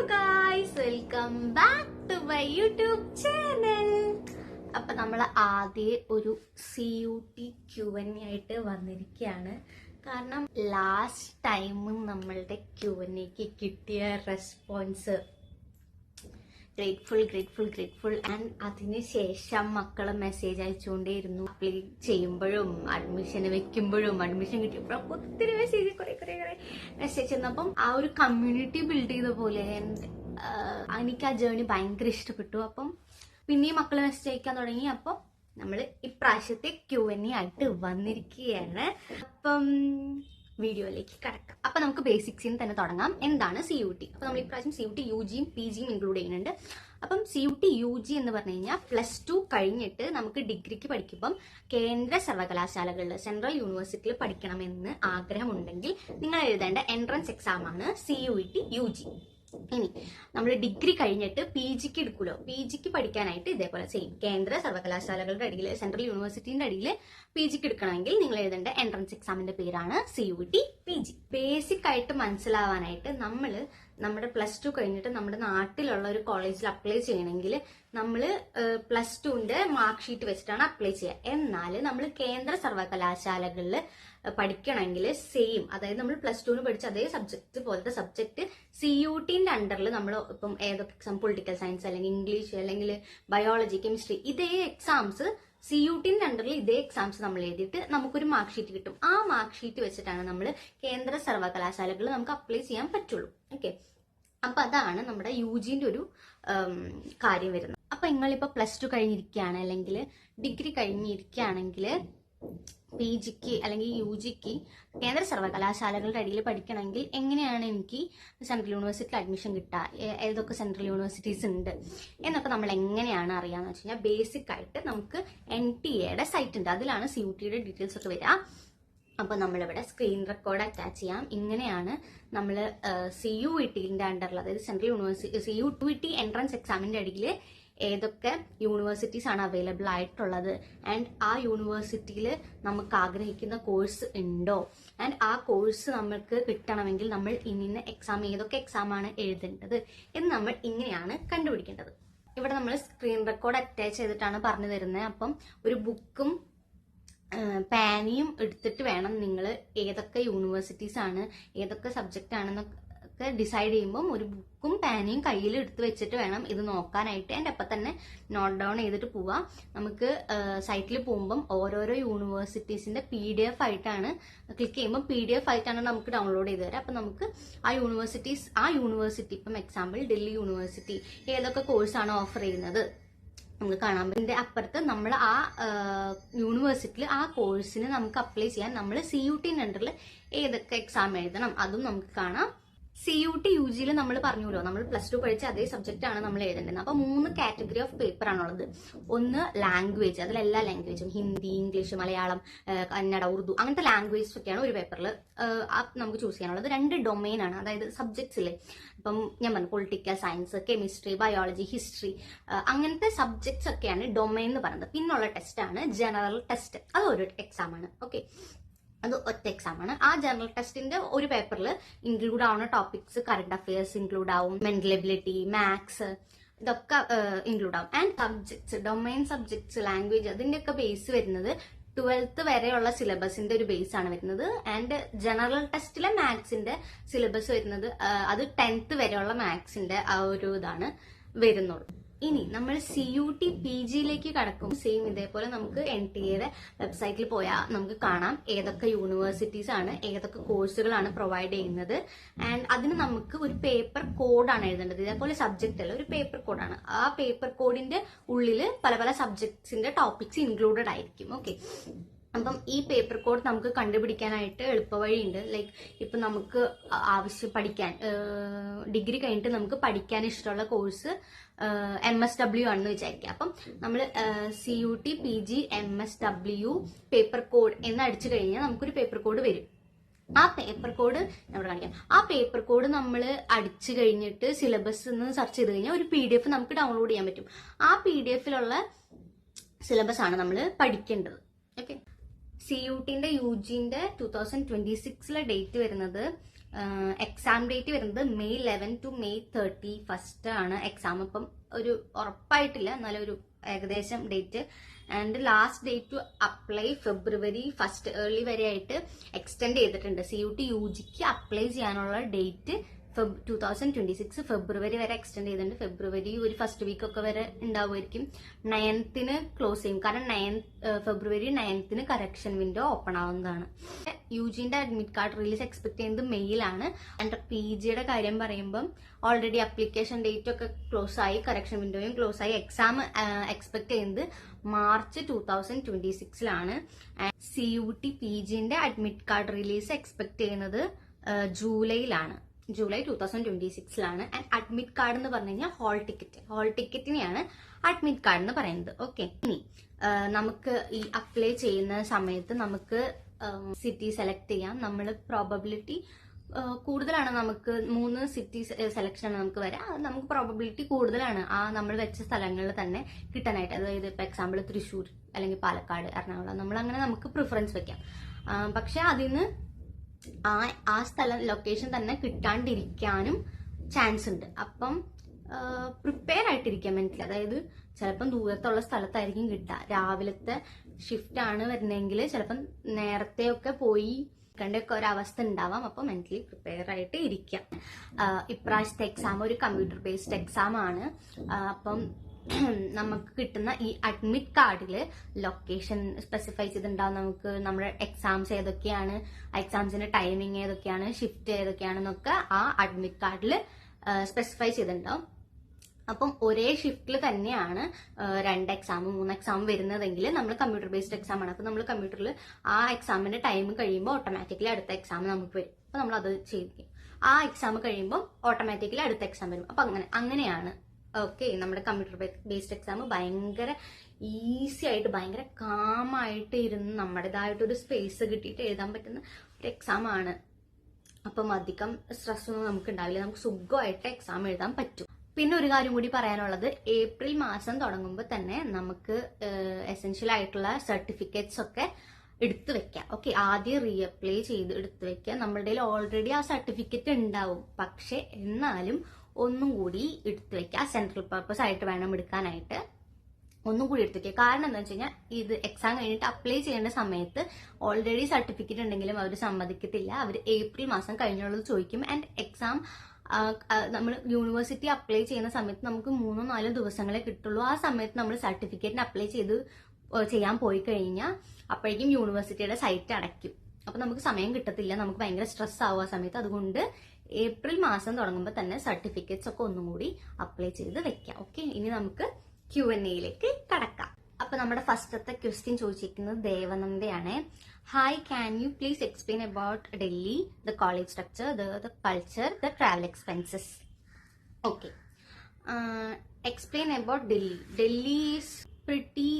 Guys, welcome back to my YouTube channel. അപ്പൊ നമ്മൾ ആദ്യം ഒരു CUT Q&A ആയിട്ട് വന്നിരിക്കുകയാണ്. കാരണം ലാസ്റ്റ് ടൈമും നമ്മളുടെ Q&Aക്ക് കിട്ടിയ റെസ്പോൺസ് ഗ്രേറ്റ്ഫുൾ ആൻഡ് അതിനുശേഷം മക്കള് മെസ്സേജ് അയച്ചുകൊണ്ടേയിരുന്നു. അപ്ലൈ ചെയ്യുമ്പോഴും അഡ്മിഷൻ വെക്കുമ്പോഴും അഡ്മിഷൻ കിട്ടിയപ്പോഴും ഒത്തിരി മെസ്സേജ് കുറെ മെസ്സേജ് വന്നപ്പം ആ ഒരു കമ്മ്യൂണിറ്റി ബിൽഡ് ചെയ്ത പോലെ എനിക്ക് ആ ജേർണി ഭയങ്കര ഇഷ്ടപ്പെട്ടു. അപ്പം പിന്നെയും മക്കള് മെസ്സേജ് അയക്കാൻ തുടങ്ങി. അപ്പം നമ്മൾ ഇപ്രാവശ്യത്തെ Q&A ആയിട്ട് വന്നിരിക്കുകയാണ്. അപ്പം വീഡിയോയിലേക്ക് കടക്കാം. അപ്പൊ നമുക്ക് ബേസിക്സിൽ തന്നെ തുടങ്ങാം. എന്താണ് CUT? അപ്പൊ നമ്മൾ ഇപ്രാവശ്യം CUT UGയും PGയും ഇൻക്ലൂഡ് ചെയ്യുന്നുണ്ട്. അപ്പം CUT UG എന്ന് പറഞ്ഞു കഴിഞ്ഞാൽ +2 കഴിഞ്ഞിട്ട് നമുക്ക് ഡിഗ്രിക്ക് പഠിക്കുമ്പം കേന്ദ്ര സർവകലാശാലകളിൽ സെൻട്രൽ യൂണിവേഴ്സിറ്റിയിൽ പഠിക്കണമെന്ന് ആഗ്രഹമുണ്ടെങ്കിൽ നിങ്ങൾ എഴുതേണ്ട എൻട്രൻസ് എക്സാം ആണ് CUT UG. ഇനി നമ്മൾ ഡിഗ്രി കഴിഞ്ഞിട്ട് PGക്ക് എടുക്കുമല്ലോ, PGക്ക് പഠിക്കാനായിട്ട് ഇതേപോലെ സെയിം കേന്ദ്ര സർവകലാശാലകളുടെ അടിയിൽ സെൻട്രൽ യൂണിവേഴ്സിറ്റിന്റെ അടിയിൽ PGക്ക് എടുക്കണമെങ്കിൽ നിങ്ങൾ എഴുതേണ്ട എൻട്രൻസ് എക്സാമിന്റെ പേരാണ് CUT PG. ബേസിക് ആയിട്ട് മനസ്സിലാവാനായിട്ട് നമ്മുടെ +2 കഴിഞ്ഞിട്ട് നമ്മുടെ നാട്ടിലുള്ള ഒരു കോളേജിൽ അപ്ലൈ ചെയ്യണമെങ്കിൽ നമ്മൾ +2ന്റെ മാർക്ക് ഷീറ്റ് വെച്ചിട്ടാണ് അപ്ലൈ ചെയ്യുക. എന്നാൽ നമ്മൾ കേന്ദ്ര സർവകലാശാലകളിൽ പഠിക്കണമെങ്കിൽ സെയിം, അതായത് നമ്മൾ +2ന് പഠിച്ച അതേ സബ്ജക്ട് പോലത്തെ സബ്ജക്ട് CUTന്റെ അണ്ടറിൽ നമ്മൾ ഇപ്പം ഏതൊക്കെ എക്സാം, പൊളിറ്റിക്കൽ സയൻസ് അല്ലെങ്കിൽ ഇംഗ്ലീഷ് അല്ലെങ്കിൽ ബയോളജി, കെമിസ്ട്രി, ഇതേ എക്സാംസ് CUTന്റെ അണ്ടറിൽ ഇതേ എക്സാംസ് നമ്മൾ എഴുതിയിട്ട് നമുക്കൊരു മാർക്ക് ഷീറ്റ് കിട്ടും. ആ മാർക്ക് ഷീറ്റ് വെച്ചിട്ടാണ് നമ്മൾ കേന്ദ്ര സർവകലാശാലകളിൽ നമുക്ക് അപ്ലൈ ചെയ്യാൻ പറ്റുള്ളൂ. ഓക്കെ, അപ്പൊ അതാണ് നമ്മുടെ UGന്റെ ഒരു കാര്യം വരുന്നത്. അപ്പൊ നിങ്ങളിപ്പോ +2 കഴിഞ്ഞിരിക്കുകയാണ് അല്ലെങ്കിൽ ഡിഗ്രി കഴിഞ്ഞിരിക്കുകയാണെങ്കിൽ PGക്ക് അല്ലെങ്കിൽ UGക്ക് കേന്ദ്ര സർവകലാശാലകളുടെ അടിയിൽ പഠിക്കണമെങ്കിൽ എങ്ങനെയാണ് എനിക്ക് സെൻട്രൽ യൂണിവേഴ്സിറ്റിയിൽ അഡ്മിഷൻ കിട്ടുക, ഏതൊക്കെ സെൻട്രൽ യൂണിവേഴ്സിറ്റീസ് ഉണ്ട് എന്നൊക്കെ നമ്മൾ എങ്ങനെയാണ് അറിയാന്ന് വെച്ച് കഴിഞ്ഞാൽ ബേസിക് ആയിട്ട് നമുക്ക് NTA സൈറ്റ് ഉണ്ട്, അതിലാണ് CUTയുടെ ഡീറ്റെയിൽസ് ഒക്കെ വരിക. അപ്പൊ നമ്മളിവിടെ സ്ക്രീൻ റെക്കോർഡ് അറ്റാച്ച് ചെയ്യാം. ഇങ്ങനെയാണ് നമ്മൾ CUETന്റെ അണ്ടറിൽ, അതായത് സെൻട്രൽ യൂണിവേഴ്സിറ്റി CUT എൻട്രൻസ് എക്സാമിന്റെ അടിയിൽ ഏതൊക്കെ യൂണിവേഴ്സിറ്റീസ് ആണ് അവൈലബിൾ ആയിട്ടുള്ളത് ആൻഡ് ആ യൂണിവേഴ്സിറ്റിയിൽ നമുക്ക് ആഗ്രഹിക്കുന്ന കോഴ്സ് ഉണ്ടോ ആൻഡ് ആ കോഴ്സ് നമുക്ക് കിട്ടണമെങ്കിൽ നമ്മൾ ഇന്ന എക്സാം, ഏതൊക്കെ എക്സാം ആണ് എഴുതേണ്ടത് എന്ന് നമ്മൾ ഇങ്ങനെയാണ് കണ്ടുപിടിക്കേണ്ടത്. ഇവിടെ നമ്മൾ സ്ക്രീൻ റെക്കോർഡ് അറ്റാച്ച് ചെയ്തിട്ടാണ് പറഞ്ഞു തരുന്നത്. അപ്പം ഒരു ബുക്കും പാനിയും എടുത്തിട്ട് വേണം നിങ്ങൾ ഏതൊക്കെ യൂണിവേഴ്സിറ്റീസ് ആണ്, ഏതൊക്കെ സബ്ജക്റ്റ് ആണെന്നൊക്കെ ഡിസൈഡ് ചെയ്യുമ്പോൾ ഒരു ബുക്കും പാനിയും കയ്യിൽ എടുത്ത് വെച്ചിട്ട് വേണം ഇത് നോക്കാനായിട്ട്. എൻ്റെ അപ്പം തന്നെ നോട്ട് ഡൗൺ ചെയ്തിട്ട് പോവാം. നമുക്ക് സൈറ്റിൽ പോകുമ്പം ഓരോരോ യൂണിവേഴ്സിറ്റീസിന്റെ PDF ആയിട്ടാണ്, ക്ലിക്ക് ചെയ്യുമ്പോൾ PDF ആയിട്ടാണ് നമുക്ക് ഡൗൺലോഡ് ചെയ്ത് തരാം. അപ്പം നമുക്ക് ആ യൂണിവേഴ്സിറ്റി ഇപ്പം എക്സാമ്പിൾ ഡൽഹി യൂണിവേഴ്സിറ്റി ഏതൊക്കെ കോഴ്സാണ് ഓഫർ ചെയ്യുന്നത് നമുക്ക് കാണാൻ പറ്റും. ഇതിന്റെ അപ്പുറത്ത് നമ്മൾ ആ യൂണിവേഴ്സിറ്റിയിൽ ആ കോഴ്സിന് നമുക്ക് അപ്ലൈ ചെയ്യാൻ നമ്മൾ CUTന്റെ അണ്ടറിൽ ഏതൊക്കെ എക്സാം എഴുതണം അതും നമുക്ക് കാണാം. CUT UGയിൽ നമ്മൾ പറഞ്ഞല്ലോ, നമ്മൾ +2 പഠിച്ച അതേ സബ്ജക്റ്റ് ആണ് നമ്മൾ എഴുതേണ്ടത്. അപ്പൊ 3 കാറ്റഗറി ഓഫ് പേപ്പർ ആണുള്ളത്. ഒന്ന് ലാംഗ്വേജ്, അതിലെല്ലാ ലാംഗ്വേജും ഹിന്ദി, ഇംഗ്ലീഷ്, മലയാളം, കന്നഡ, ഉറുദു അങ്ങനത്തെ ലാംഗ്വേജസ് ഒക്കെയാണ് ഒരു പേപ്പറിൽ നമുക്ക് ചൂസ് ചെയ്യാനുള്ളത്. 2 ഡൊമൈൻ ആണ്, അതായത് സബ്ജക്ട്സിലെ ഇപ്പം ഞാൻ പറഞ്ഞു political science, chemistry, biology, history അങ്ങനത്തെ സബ്ജക്ട്സ് ഒക്കെയാണ് ഡൊമൈൻ എന്ന് പറയുന്നത്. പിന്നുള്ള ടെസ്റ്റ് ആണ് ജനറൽ ടെസ്റ്റ്, അത് ഒരു എക്സാം ആണ്. ഓക്കെ, അത് ഒറ്റ എക്സാം ആണ്. ആ ജനറൽ ടെസ്റ്റിന്റെ ഒരു പേപ്പറിൽ ഇൻക്ലൂഡ് ആവുന്ന ടോപ്പിക്സ് കറണ്ട് അഫയേഴ്സ് ഇൻക്ലൂഡ് ആവും, മെന്റൽ എബിലിറ്റി, മാത്സ്, ഇതൊക്കെ ഇൻക്ലൂഡ് ആവും. And subjects, domain subjects, language, അതിന്റെയൊക്കെ ബേസ് വരുന്നത് 12th വരെയുള്ള സിലബസിന്റെ ഒരു ബേസ് ആണ് വരുന്നത്. ആൻഡ് ജനറൽ ടെസ്റ്റിലെ മാത്സിന്റെ സിലബസ് വരുന്നത് അത് 10th വരെയുള്ള മാത്സിന്റെ ആ ഒരു ഇതാണ് വരുന്നുള്ളൂ. ഇനി നമ്മൾ CUT PGയിലേക്ക് കടക്കും. സെയിം ഇതേപോലെ നമുക്ക് NTA വെബ്സൈറ്റിൽ പോയാൽ നമുക്ക് കാണാം ഏതൊക്കെ യൂണിവേഴ്സിറ്റീസ് ആണ്, ഏതൊക്കെ കോഴ്സുകളാണ് പ്രൊവൈഡ് ചെയ്യുന്നത്. ആൻഡ് അതിന് നമുക്ക് ഒരു പേപ്പർ കോഡാണ് എഴുതേണ്ടത്. ഇതേപോലെ സബ്ജക്റ്റ് അല്ല, ഒരു പേപ്പർ കോഡാണ്. ആ പേപ്പർ കോഡിന്റെ ഉള്ളിൽ പല സബ്ജക്ട്സിന്റെ ടോപ്പിക്സ് ഇൻക്ലൂഡഡ് ആയിരിക്കും. ഓക്കെ, അപ്പം ഈ പേപ്പർ കോഡ് നമുക്ക് കണ്ടുപിടിക്കാനായിട്ട് എളുപ്പവഴിയുണ്ട്. ലൈക്ക് ഇപ്പൊ നമുക്ക് പഠിക്കാൻ ഡിഗ്രി കഴിഞ്ഞിട്ട് നമുക്ക് പഠിക്കാൻ ഇഷ്ടമുള്ള കോഴ്സ് MSW ആണെന്ന് വിചാരിക്കാം. അപ്പം നമ്മൾ CUT PG MSW paper code എന്ന് അടിച്ചു കഴിഞ്ഞാൽ നമുക്കൊരു പേപ്പർ കോഡ് വരും. ആ പേപ്പർ കോഡ് നമ്മൾ കാണിക്കാം. ആ പേപ്പർ കോഡ് നമ്മൾ അടിച്ചു കഴിഞ്ഞിട്ട് സിലബസ് സെർച്ച് ചെയ്ത് കഴിഞ്ഞാൽ ഒരു PDF നമുക്ക് ഡൗൺലോഡ് ചെയ്യാൻ പറ്റും. ആ PDFിലുള്ള സിലബസ് ആണ് നമ്മൾ പഠിക്കേണ്ടത്. ഓക്കെ, CUTന്റെ UGന്റെ 2026 ഡേറ്റ് വരുന്നത് എക്സാം ഡേറ്റ് വരുന്നത് May 11 to May 31 ആണ് എക്സാം. ഇപ്പം ഒരു ഉറപ്പായിട്ടില്ല, എന്നാലും ഒരു ഏകദേശം date. And last date to apply February 1 early വരെ ആയിട്ട് എക്സ്റ്റെൻഡ് ചെയ്തിട്ടുണ്ട്. CUT UGക്ക് അപ്ലൈ ചെയ്യാനുള്ള ഡേറ്റ് 2026 ഫെബ്രുവരി വരെ എക്സ്റ്റെൻഡ് ചെയ്തിട്ടുണ്ട്. ഫെബ്രുവരി ഒരു ഫസ്റ്റ് വീക്ക് ഒക്കെ വരെ ഉണ്ടാവുമായിരിക്കും. 9th ക്ലോസ് ചെയ്യും, കാരണം February 9th correction window open ആവുന്നതാണ്. യുജിന്റെ അഡ്മിറ്റ് കാർഡ് റിലീസ് എക്സ്പെക്ട് ചെയ്യുന്നത് മെയിലാണ്. ആൻഡ് PGയുടെ കാര്യം പറയുമ്പം ഓൾറെഡി അപ്ലിക്കേഷൻ ഡേറ്റ് ഒക്കെ ക്ലോസ് ആയി, കറക്ഷൻ വിൻഡോയും ക്ലോസ് ആയി. എക്സാം എക്സ്പെക്ട് ചെയ്യുന്നത് March 2026 CUT PGന്റെ അഡ്മിറ്റ് കാർഡ് റിലീസ് എക്സ്പെക്ട് ചെയ്യുന്നത് ജൂലൈയിലാണ്, ജൂലൈ 2026. ആൻഡ് അഡ്മിറ്റ് കാർഡ് എന്ന് പറഞ്ഞു കഴിഞ്ഞാൽ ഹോൾ ടിക്കറ്റിനെയാണ് അഡ്മിറ്റ് കാർഡ് എന്ന് പറയുന്നത്. ഓക്കെ, ഇനി നമുക്ക് ഈ അപ്ലൈ ചെയ്യുന്ന സമയത്ത് നമുക്ക് സിറ്റി സെലക്ട് ചെയ്യാം. നമ്മൾ പ്രോബബിലിറ്റി കൂടുതലാണ്, നമുക്ക് 3 സിറ്റി സെലക്ഷൻ നമുക്ക് വരാം. നമുക്ക് പ്രോബബിലിറ്റി കൂടുതലാണ് ആ നമ്മൾ വെച്ച സ്ഥലങ്ങളിൽ തന്നെ കിട്ടാനായിട്ട്. അതായത് ഇപ്പൊ എക്സാമ്പിൾ തൃശ്ശൂർ അല്ലെങ്കിൽ പാലക്കാട്, എറണാകുളം, നമ്മളങ്ങനെ നമുക്ക് പ്രിഫറൻസ് വെക്കാം. പക്ഷെ അതിന് ആ സ്ഥലം ലൊക്കേഷൻ തന്നെ കിട്ടാണ്ടിരിക്കാനും ചാൻസ് ഉണ്ട്. അപ്പം പ്രിപ്പയർ ആയിട്ടിരിക്കാം മെന്റലി. അതായത് ചിലപ്പം ദൂരത്തുള്ള സ്ഥലത്തായിരിക്കും കിട്ടുക, രാവിലത്തെ ഷിഫ്റ്റ് ആണ് വരുന്നതെങ്കിൽ ചിലപ്പം നേരത്തെയൊക്കെ പോയി ഒക്കെ ഒരവസ്ഥ ഉണ്ടാവാം. അപ്പൊ മെന്റലി പ്രിപ്പയർ ആയിട്ട് ഇരിക്കാം. ഇപ്രാവശ്യത്തെ എക്സാം ഒരു കമ്പ്യൂട്ടർ ബേസ്ഡ് എക്സാം ആണ്. അപ്പം നമുക്ക് കിട്ടുന്ന ഈ അഡ്മിറ്റ് കാർഡില് ലൊക്കേഷൻ സ്പെസിഫൈ ചെയ്തിട്ടുണ്ടാവും. നമുക്ക് നമ്മുടെ എക്സാംസ് ഏതൊക്കെയാണ്, എക്സാംസിന്റെ ടൈമിങ് ഏതൊക്കെയാണ്, ഷിഫ്റ്റ് ഏതൊക്കെയാണെന്നൊക്കെ ആ അഡ്മിറ്റ് കാർഡിൽ സ്പെസിഫൈ ചെയ്തിട്ടുണ്ടാവും. അപ്പം ഒരേ ഷിഫ്റ്റിൽ തന്നെയാണ് 2 എക്സാം 3 എക്സാം വരുന്നതെങ്കിൽ നമ്മൾ കമ്പ്യൂട്ടർ ബേസ്ഡ് എക്സാം ആണ്. അപ്പൊ നമ്മൾ കമ്പ്യൂട്ടറിൽ ആ എക്സാമിന്റെ ടൈം കഴിയുമ്പോൾ ഓട്ടോമാറ്റിക്കലി അടുത്ത എക്സാം നമുക്ക് വരും. അപ്പൊ നമ്മൾ അത് ചെയ്തിരിക്കും. ആ എക്സാം കഴിയുമ്പോൾ ഓട്ടോമാറ്റിക്കലി അടുത്ത എക്സാം വരും. അപ്പൊ അങ്ങനെയാണ്. ഓക്കെ, നമ്മുടെ കമ്പ്യൂട്ടർ ബേസ്ഡ് എക്സാം ഭയങ്കര ഈസി ആയിട്ട് ഭയങ്കര കാമായിട്ട് ഇരുന്ന് നമ്മുടേതായിട്ടൊരു സ്പേസ് കിട്ടിയിട്ട് എഴുതാൻ പറ്റുന്ന ഒരു എക്സാം ആണ്. അപ്പം അധികം സ്ട്രെസ് ഒന്നും നമുക്ക് ഉണ്ടാവില്ല, നമുക്ക് സുഖമായിട്ട് എക്സാം എഴുതാൻ പറ്റും. പിന്നെ ഒരു കാര്യം കൂടി പറയാനുള്ളത്, ഏപ്രിൽ മാസം തുടങ്ങുമ്പോൾ തന്നെ നമുക്ക് എസെൻഷ്യൽ ആയിട്ടുള്ള സർട്ടിഫിക്കറ്റ്സ് ഒക്കെ എടുത്തു വെക്കാം. ഓക്കെ, ആദ്യം റീഅപ്ലൈ ചെയ്ത് എടുത്തു വെക്കാം. നമ്മളുടെ ഓൾറെഡി ആ സർട്ടിഫിക്കറ്റ് ഉണ്ടാവും, പക്ഷെ എന്നാലും ഒന്നും കൂടി എടുത്തു വെക്കുക. സെൻട്രൽ പർപ്പസ് ആയിട്ട് വേണം എടുക്കാനായിട്ട്, ഒന്നും കൂടി എടുത്തു വെക്കുക. കാരണം എന്താ വെച്ച് കഴിഞ്ഞാൽ ഇത് എക്സാം കഴിഞ്ഞിട്ട് അപ്ലൈ ചെയ്യേണ്ട സമയത്ത് ഓൾറെഡി സർട്ടിഫിക്കറ്റ് ഉണ്ടെങ്കിലും അവർ സമ്മതിക്കത്തില്ല. അവർ ഏപ്രിൽ മാസം കഴിഞ്ഞുള്ളത് ചോദിക്കും. ആൻഡ് എക്സാം നമ്മൾ യൂണിവേഴ്സിറ്റി അപ്ലൈ ചെയ്യുന്ന സമയത്ത് നമുക്ക് 3-4 ദിവസങ്ങളെ കിട്ടുള്ളൂ. ആ സമയത്ത് നമ്മൾ സർട്ടിഫിക്കറ്റിന് അപ്ലൈ ചെയ്യാൻ പോയി കഴിഞ്ഞാൽ അപ്പോഴേക്കും യൂണിവേഴ്സിറ്റിയുടെ സൈറ്റ് അടയ്ക്കും. അപ്പൊ നമുക്ക് സമയം കിട്ടത്തില്ല, നമുക്ക് ഭയങ്കര സ്ട്രെസ് ആവും ആ സമയത്ത്. അതുകൊണ്ട് ഏപ്രിൽ മാസം തുടങ്ങുമ്പോൾ തന്നെ സർട്ടിഫിക്കറ്റ്സ് ഒക്കെ ഒന്നും കൂടി അപ്ലൈ ചെയ്ത് വെക്കാം. ഓക്കെ, ഇനി നമുക്ക് Q&Aയിലേക്ക് കടക്കാം. അപ്പൊ നമ്മുടെ ഫസ്റ്റത്തെ ക്വസ്റ്റ്യൻ ചോദിച്ചിരിക്കുന്നത് ദേവനന്ദയാണ്. Hi, can you please explain about Delhi, the college structure, the culture, the travel expenses. Okay, explain about Delhi. Delhi is pretty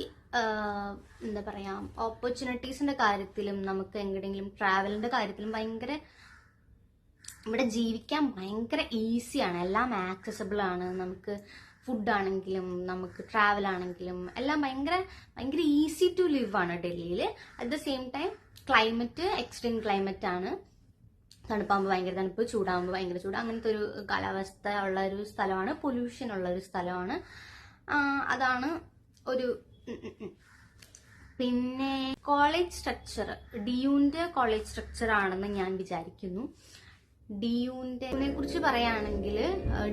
എന്താ പറയാ, ഓപ്പർച്യൂണിറ്റീസിന്റെ കാര്യത്തിലും നമുക്ക് എങ്ങനെയെങ്കിലും ട്രാവലിന്റെ കാര്യത്തിലും ഭയങ്കര ഇവിടെ ജീവിക്കാൻ ഭയങ്കര ഈസിയാണ്. എല്ലാം ആക്സസിബിൾ ആണ്. നമുക്ക് ഫുഡ് ആണെങ്കിലും നമുക്ക് ട്രാവൽ ആണെങ്കിലും എല്ലാം ഭയങ്കര ഭയങ്കര ഈസി ടു ലിവ് ആണ് ഡൽഹിയിൽ. At the same time climate extreme climate ആണ്. തണുപ്പാകുമ്പോൾ ഭയങ്കര തണുപ്പ്, ചൂടാകുമ്പോൾ ഭയങ്കര ചൂട്, അങ്ങനത്തെ ഒരു കാലാവസ്ഥ ഉള്ള ഒരു സ്ഥലമാണ്. പൊല്യൂഷൻ ഉള്ള ഒരു സ്ഥലമാണ്. അതാണ് ഒരു. പിന്നെ കോളേജ് സ്ട്രക്ചർ, DUന്റെ കോളേജ് സ്ട്രക്ചർ ആണെന്ന് ഞാൻ വിചാരിക്കുന്നു. DUനെ കുറിച്ച് പറയുകയാണെങ്കിൽ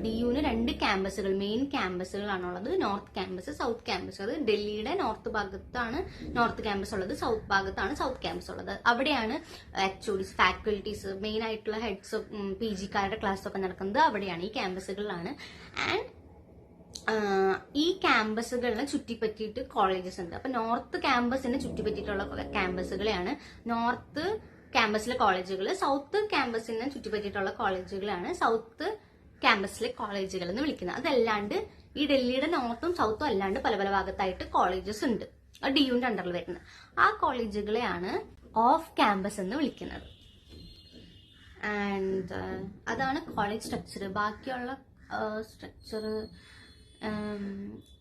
DUന് 2 ക്യാമ്പസുകൾ, മെയിൻ ക്യാമ്പസുകളാണുള്ളത്. North campus, south campus. അത് ഡൽഹിയുടെ നോർത്ത് ഭാഗത്താണ് നോർത്ത് ക്യാമ്പസ് ഉള്ളത്, സൗത്ത് ഭാഗത്താണ് സൗത്ത് ക്യാമ്പസ് ഉള്ളത്. അവിടെയാണ് HODs, ഫാക്കൽറ്റീസ്, മെയിൻ ആയിട്ടുള്ള ഹെഡ്സ്, PGക്കാരുടെ ക്ലാസ് ഒക്കെ നടക്കുന്നത് അവിടെയാണ്, ഈ ക്യാമ്പസുകളിലാണ്. ആൻഡ് ഈ ക്യാമ്പസുകളിനെ ചുറ്റിപ്പറ്റിയിട്ട് കോളേജസ് ഉണ്ട്. അപ്പൊ നോർത്ത് ക്യാമ്പസിനെ ചുറ്റിപ്പറ്റിയിട്ടുള്ള ക്യാമ്പസുകളെയാണ് നോർത്ത് ക്യാമ്പസിലെ കോളേജുകൾ, സൗത്ത് ക്യാമ്പസിനെ ചുറ്റിപ്പറ്റിയിട്ടുള്ള കോളേജുകളാണ് സൗത്ത് ക്യാമ്പസിലെ കോളേജുകൾ എന്ന് വിളിക്കുന്നത്. അതല്ലാണ്ട് ഈ ഡൽഹിയുടെ നോർത്തും സൗത്തും അല്ലാണ്ട് പല പല ഭാഗത്തായിട്ട് കോളേജസ് ഉണ്ട്, DUന്റെ അണ്ടറിൽ വരുന്നത്. ആ കോളേജുകളെയാണ് ഓഫ് ക്യാമ്പസ് എന്ന് വിളിക്കുന്നത്. ആൻഡ് അതാണ് കോളേജ് സ്ട്രക്ചർ. ബാക്കിയുള്ള സ്ട്രക്ചർ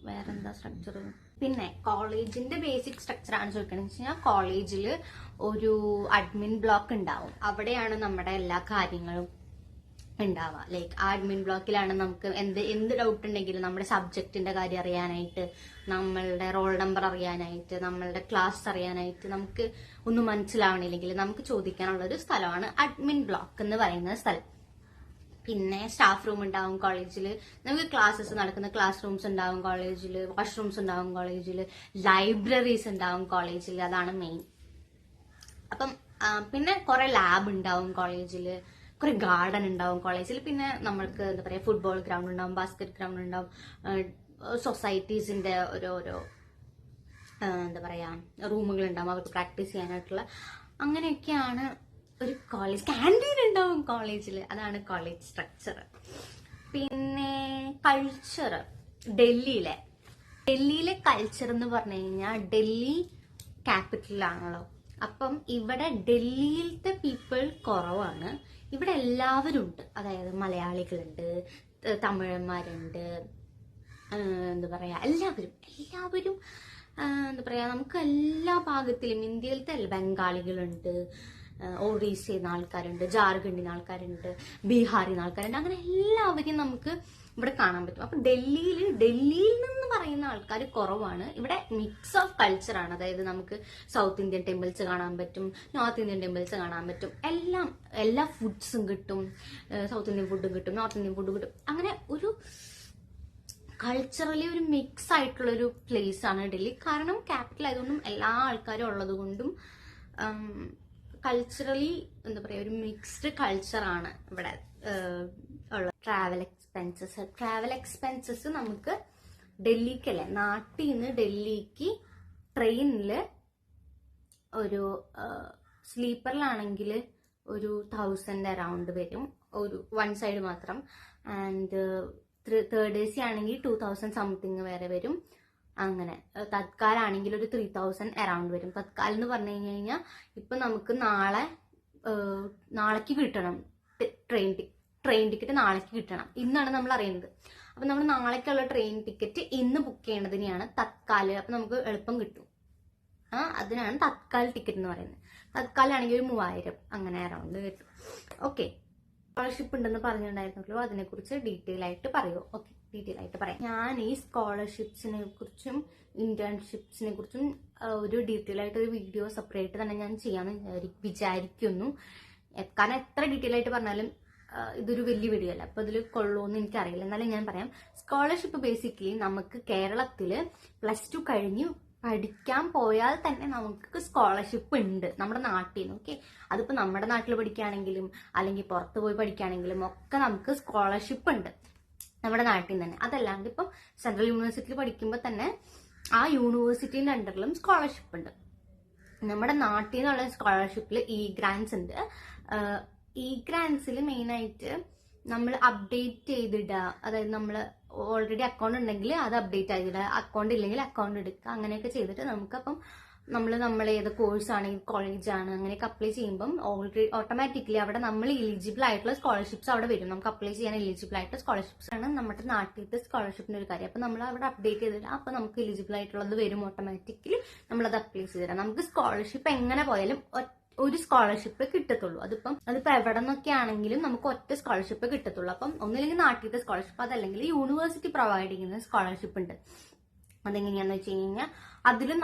വേറെന്താ സ്ട്രക്ചർ, പിന്നെ കോളേജിന്റെ ബേസിക് സ്ട്രക്ചർ ആണ് ചോദിക്കണമെന്ന് വെച്ച് കഴിഞ്ഞാൽ കോളേജിൽ ഒരു അഡ്മിൻ ബ്ലോക്ക് ഉണ്ടാവും. അവിടെയാണ് നമ്മുടെ എല്ലാ കാര്യങ്ങളും ഉണ്ടാവുക. ലൈക്ക് ആ അഡ്മിൻ ബ്ലോക്കിലാണ് നമുക്ക് എന്ത് ഡൗട്ട് ഉണ്ടെങ്കിലും നമ്മുടെ സബ്ജക്റ്റിന്റെ കാര്യം അറിയാനായിട്ട്, നമ്മളുടെ റോൾ നമ്പർ അറിയാനായിട്ട്, നമ്മളുടെ ക്ലാസ് അറിയാനായിട്ട്, നമുക്ക് ഒന്നും മനസ്സിലാവണില്ലെങ്കിൽ നമുക്ക് ചോദിക്കാനുള്ള ഒരു സ്ഥലമാണ് അഡ്മിൻ ബ്ലോക്ക് എന്ന് പറയുന്ന സ്ഥലം. പിന്നെ സ്റ്റാഫ് റൂം ഉണ്ടാവും കോളേജിൽ, നമുക്ക് ക്ലാസ്സസ് നടക്കുന്ന ക്ലാസ് റൂംസ് ഉണ്ടാവും കോളേജിൽ, വാഷ്റൂംസ് ഉണ്ടാവും കോളേജിൽ, ലൈബ്രറീസ് ഉണ്ടാവും കോളേജിൽ, അതാണ് മെയിൻ. അപ്പം പിന്നെ കുറെ ലാബ് ഉണ്ടാവും കോളേജിൽ, കുറെ ഗാർഡൻ ഉണ്ടാവും കോളേജിൽ. പിന്നെ നമ്മൾക്ക് എന്താ പറയാ, ഫുട്ബോൾ ഗ്രൗണ്ട് ഉണ്ടാവും, ബാസ്കറ്റ് ഗ്രൗണ്ട് ഉണ്ടാവും, സൊസൈറ്റീസിന്റെ ഓരോരോ എന്താ പറയാ റൂമുകൾ ഉണ്ടാവും അവർക്ക് പ്രാക്ടീസ് ചെയ്യാനായിട്ടുള്ള. അങ്ങനെയൊക്കെയാണ് ഒരു കോളേജ്. ക്യാൻറ്റീൻ ഉണ്ടാവും കോളേജിൽ, അതാണ് കോളേജ് സ്ട്രക്ചർ. പിന്നെ കൾച്ചർ, ഡൽഹിയിലെ കൾച്ചർ എന്ന് പറഞ്ഞു കഴിഞ്ഞാൽ ഡൽഹി ക്യാപിറ്റലാണല്ലോ. അപ്പം ഇവിടെ ഡൽഹിയിലത്തെ പീപ്പിൾ കുറവാണ്. ഇവിടെ എല്ലാവരും ഉണ്ട്. അതായത് മലയാളികളുണ്ട്, തമിഴന്മാരുണ്ട്, എന്താ പറയാ എല്ലാവരും എന്താ പറയാ, നമുക്ക് എല്ലാ ഭാഗത്തിലും ഇന്ത്യയിലത്തെ ബംഗാളികളുണ്ട്, ഒറീസയിൽ നിന്ന് ആൾക്കാരുണ്ട്, ജാർഖണ്ഡിൽ നിന്ന് ആൾക്കാരുണ്ട്, ബീഹാറിൽ നിന്ന് ആൾക്കാരുണ്ട്. അങ്ങനെ എല്ലാവരെയും നമുക്ക് ഇവിടെ കാണാൻ പറ്റും. അപ്പൊ ഡൽഹിയിൽ നിന്ന് പറയുന്ന ആൾക്കാർ കുറവാണ്. ഇവിടെ മിക്സ് ഓഫ് കൾച്ചറാണ്. അതായത് നമുക്ക് സൗത്ത് ഇന്ത്യൻ ടെമ്പിൾസ് കാണാൻ പറ്റും, നോർത്ത് ഇന്ത്യൻ ടെമ്പിൾസ് കാണാൻ പറ്റും, എല്ലാ ഫുഡ്സും കിട്ടും. സൗത്ത് ഇന്ത്യൻ ഫുഡും കിട്ടും, നോർത്ത് ഇന്ത്യൻ ഫുഡും കിട്ടും. അങ്ങനെ ഒരു കൾച്ചറലി ഒരു മിക്സ് ആയിട്ടുള്ള ഒരു പ്ലേസ് ആണ് ഡൽഹി. കാരണം ക്യാപിറ്റൽ ആയതുകൊണ്ടും എല്ലാ ആൾക്കാരും ഉള്ളത് കൊണ്ടും കൾച്ചറലി എന്താ പറയാ ഒരു മിക്സ്ഡ് കൾച്ചറാണ് ഇവിടെ ഉള്ളത്. ട്രാവൽ എക്സ്പെൻസസ് നമുക്ക് ഡൽഹിക്കല്ലേ, നാട്ടിൽ നിന്ന് ഡൽഹിക്ക് ട്രെയിനില് ഒരു സ്ലീപ്പറിലാണെങ്കിൽ ഒരു 1000 അറൗണ്ട് വരും, ഒരു വൺ സൈഡ് മാത്രം. ആൻഡ് തേർഡ് AC ആണെങ്കിൽ 2000 സംതിങ് വരെ വരും. അങ്ങനെ തത്കാലാണെങ്കിൽ ഒരു 3000 അറൗണ്ട് വരും. തത്കാൽ എന്ന് പറഞ്ഞു കഴിഞ്ഞാൽ ഇപ്പൊ നമുക്ക് നാളേക്ക് കിട്ടണം ട്രെയിൻ ടിക്കറ്റ് നാളേക്ക് കിട്ടണം. ഇന്നാണ് നമ്മൾ അറിയുന്നത്. അപ്പൊ നമ്മൾ നാളേക്കുള്ള ട്രെയിൻ ടിക്കറ്റ് ഇന്ന് ബുക്ക് ചെയ്യണതിനെയാണ് തത്കാല്. അപ്പൊ നമുക്ക് എളുപ്പം കിട്ടും. അതിനാണ് തത്കാൽ ടിക്കറ്റ് എന്ന് പറയുന്നത്. തത്കാലാണെങ്കിൽ ഒരു 3000 അങ്ങനെ അറൗണ്ട് കിട്ടും. ഓക്കെ, സ്കോളർഷിപ്പ് ഉണ്ടെന്ന് പറഞ്ഞിട്ടുണ്ടായിരുന്നല്ലോ, അതിനെക്കുറിച്ച് ഡീറ്റെയിൽ ആയിട്ട് പറയൂ. ഓക്കെ, ഡീറ്റെയിൽ ആയിട്ട് പറയാം. ഞാൻ ഈ സ്കോളർഷിപ്സിനെ കുറിച്ചും ഇന്റേൺഷിപ്സിനെ കുറിച്ചും ഒരു ഡീറ്റെയിൽ ആയിട്ട് ഒരു വീഡിയോ സെപ്പറേറ്റ് തന്നെ ഞാൻ ചെയ്യാമെന്ന് വിചാരിക്കുന്നു. കാരണം എത്ര ഡീറ്റെയിൽ ആയിട്ട് പറഞ്ഞാലും ഇതൊരു വലിയ വീഡിയോ അല്ല, അപ്പൊ ഇതിൽ കൊള്ളുമെന്ന് എനിക്കറിയില്ല. എന്നാലും ഞാൻ പറയാം. സ്കോളർഷിപ്പ് ബേസിക്കലി നമുക്ക് കേരളത്തില് +2 കഴിഞ്ഞ് പഠിക്കാൻ പോയാൽ തന്നെ നമുക്ക് സ്കോളർഷിപ്പ് ഉണ്ട് നമ്മുടെ നാട്ടിൽ നിന്ന്. ഓക്കെ, അതിപ്പോ നമ്മുടെ നാട്ടിൽ പഠിക്കുകയാണെങ്കിലും അല്ലെങ്കിൽ പുറത്ത് പോയി പഠിക്കുകയാണെങ്കിലും ഒക്കെ നമുക്ക് സ്കോളർഷിപ്പ് ഉണ്ട് നമ്മുടെ നാട്ടിൽ നിന്ന് തന്നെ. അതല്ലാണ്ട് ഇപ്പം സെൻട്രൽ യൂണിവേഴ്സിറ്റിയിൽ പഠിക്കുമ്പോൾ തന്നെ ആ യൂണിവേഴ്സിറ്റിന്റെ അണ്ടറിലും സ്കോളർഷിപ്പ് ഉണ്ട്. നമ്മുടെ നാട്ടിൽ നിന്നുള്ള സ്കോളർഷിപ്പിൽ ഗ്രാൻസ് ഉണ്ട്. ഗ്രാൻസിൽ മെയിനായിട്ട് നമ്മൾ അപ്ഡേറ്റ് ചെയ്തിടുക. അതായത് നമ്മൾ ഓൾറെഡി അക്കൗണ്ട് ഉണ്ടെങ്കിൽ അത് അപ്ഡേറ്റ് ചെയ്തിടുക, അക്കൗണ്ട് ഇല്ലെങ്കിൽ അക്കൗണ്ട് എടുക്കുക. അങ്ങനെയൊക്കെ ചെയ്തിട്ട് നമുക്കപ്പം നമ്മൾ ഏത് കോഴ്സാണ്, കോളേജാണ്, അങ്ങനെയൊക്കെ അപ്ലൈ ചെയ്യുമ്പം ഓട്ടോമാറ്റിക്കലി അവിടെ നമ്മൾ എലിജിബിൾ ആയിട്ടുള്ള സ്കോളർഷിപ്സ് അവിടെ വരും. നമുക്ക് അപ്ലൈ ചെയ്യാൻ എലിജിബിൾ ആയിട്ടുള്ള സ്കോളർഷിപ്സ് ആണ് നമ്മുടെ നാട്ടിലത്തെ സ്കോളർഷിപ്പിന്റെ ഒരു കാര്യം. അപ്പൊ നമ്മൾ അവിടെ അപ്ഡേറ്റ് ചെയ്തിട്ട് അപ്പൊ നമുക്ക് എലിജിബിൾ ആയിട്ടുള്ളത് വരും. ഓട്ടോമാറ്റിക്കലി നമ്മളത് അപ്ലൈ ചെയ്തിടാം. നമുക്ക് സ്കോളർഷിപ്പ് എങ്ങനെ പോയാലും ഒരു സ്കോളർഷിപ്പ് കിട്ടത്തുള്ളൂ. അതിപ്പോ എവിടെ നിന്നൊക്കെ ആണെങ്കിലും നമുക്ക് ഒറ്റ സ്കോളർഷിപ്പ് കിട്ടത്തുള്ളൂ. അപ്പം ഒന്നില്ലെങ്കിൽ നാട്ടിലത്തെ സ്കോളർഷിപ്പ്, അതല്ലെങ്കിൽ യൂണിവേഴ്സിറ്റി പ്രൊവൈഡ് ചെയ്യുന്ന സ്കോളർഷിപ്പ് ഉണ്ട്. അതെങ്ങനെയാന്ന് വെച്ച് കഴിഞ്ഞാൽ അതിലും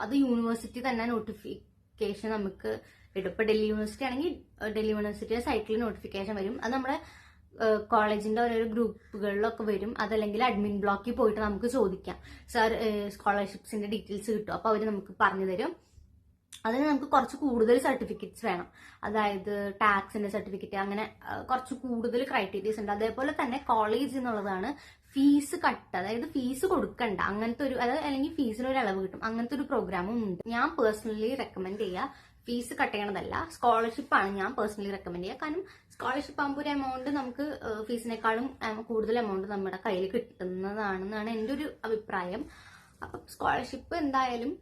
അത് യൂണിവേഴ്സിറ്റി തന്നെ നോട്ടിഫിക്കേഷൻ നമുക്ക് ഇടും. ഇപ്പൊ ഡൽഹി യൂണിവേഴ്സിറ്റി ആണെങ്കിൽ ഡൽഹി യൂണിവേഴ്സിറ്റിയുടെ സൈറ്റിൽ നോട്ടിഫിക്കേഷൻ വരും. അത് നമ്മുടെ കോളേജിന്റെ ഓരോരോ ഗ്രൂപ്പുകളിലൊക്കെ വരും. അതല്ലെങ്കിൽ അഡ്മിൻ ബ്ലോക്കിൽ പോയിട്ട് നമുക്ക് ചോദിക്കാം, സാർ സ്കോളർഷിപ്സിന്റെ ഡീറ്റെയിൽസ് കിട്ടും. അപ്പൊ അവര് നമുക്ക് പറഞ്ഞു തരും. അതിന് നമുക്ക് കുറച്ച് കൂടുതൽ സർട്ടിഫിക്കറ്റ്സ് വേണം. അതായത് ടാക്സിന്റെ സർട്ടിഫിക്കറ്റ്, അങ്ങനെ കുറച്ച് കൂടുതൽ ക്രൈറ്റീരിയസ് ഉണ്ട്. അതേപോലെ തന്നെ കോളേജ് എന്നുള്ളതാണ് ഫീസ് അതായത് ഫീസ് കൊടുക്കണ്ട അങ്ങനത്തെ ഒരു, അതായത് അല്ലെങ്കിൽ ഫീസിന് ഒരു ഇളവ് കിട്ടും, അങ്ങനത്തെ ഒരു പ്രോഗ്രാമും ഉണ്ട്. ഞാൻ പേഴ്സണലി റെക്കമെൻഡ് ചെയ്യുക ഫീസ് കട്ട് ചെയ്യണതല്ല, സ്കോളർഷിപ്പാണ് ഞാൻ പേഴ്സണലി റെക്കമെൻഡ് ചെയ്യുക. കാരണം സ്കോളർഷിപ്പ് ആകുമ്പോൾ ഒരു എമൗണ്ട് നമുക്ക് ഫീസിനേക്കാളും കൂടുതൽ എമൗണ്ട് നമ്മുടെ കയ്യിൽ കിട്ടുന്നതാണെന്നാണ് എൻ്റെ ഒരു അഭിപ്രായം. അപ്പം സ്കോളർഷിപ്പ് എന്തായാലും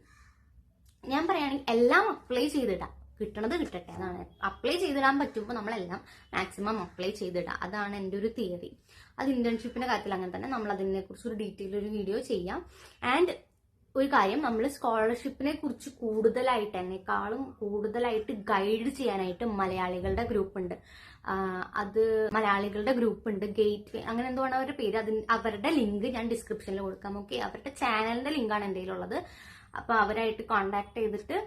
ഞാൻ പറയുകയാണെങ്കിൽ എല്ലാം അപ്ലൈ ചെയ്തിടാം, കിട്ടണത് കിട്ടട്ടെ എന്നാണ്. അപ്ലൈ ചെയ്തിടാൻ പറ്റുമ്പോൾ നമ്മളെല്ലാം മാക്സിമം അപ്ലൈ ചെയ്തിടാം, അതാണ് എൻ്റെ ഒരു തിയറി. അത് ഇന്റേൺഷിപ്പിന്റെ കാര്യത്തിൽ അങ്ങനെ തന്നെ. നമ്മൾ അതിനെ കുറിച്ച് ഒരു ഡീറ്റെയിൽ ഒരു വീഡിയോ ചെയ്യാം. ആൻഡ് ഒരു കാര്യം, നമ്മൾ സ്കോളർഷിപ്പിനെ കുറിച്ച് കൂടുതലായിട്ട് എന്നെക്കാളും കൂടുതലായിട്ട് ഗൈഡ് ചെയ്യാനായിട്ട് മലയാളികളുടെ ഗ്രൂപ്പ് ഉണ്ട്. അത് മലയാളികളുടെ ഗ്രൂപ്പ് ഉണ്ട്, ഗേറ്റ് വേ അങ്ങനെ എന്തുകൊണ്ട് അവരുടെ പേര്. അവരുടെ ലിങ്ക് ഞാൻ ഡിസ്ക്രിപ്ഷനിൽ കൊടുക്കാം. ഓക്കെ, അവരുടെ ചാനലിന്റെ ലിങ്കാണ് എൻ്റെ കയ്യിലുള്ളത്. അപ്പൊ അവരായിട്ട് കോണ്ടാക്ട് ചെയ്തിട്ട്,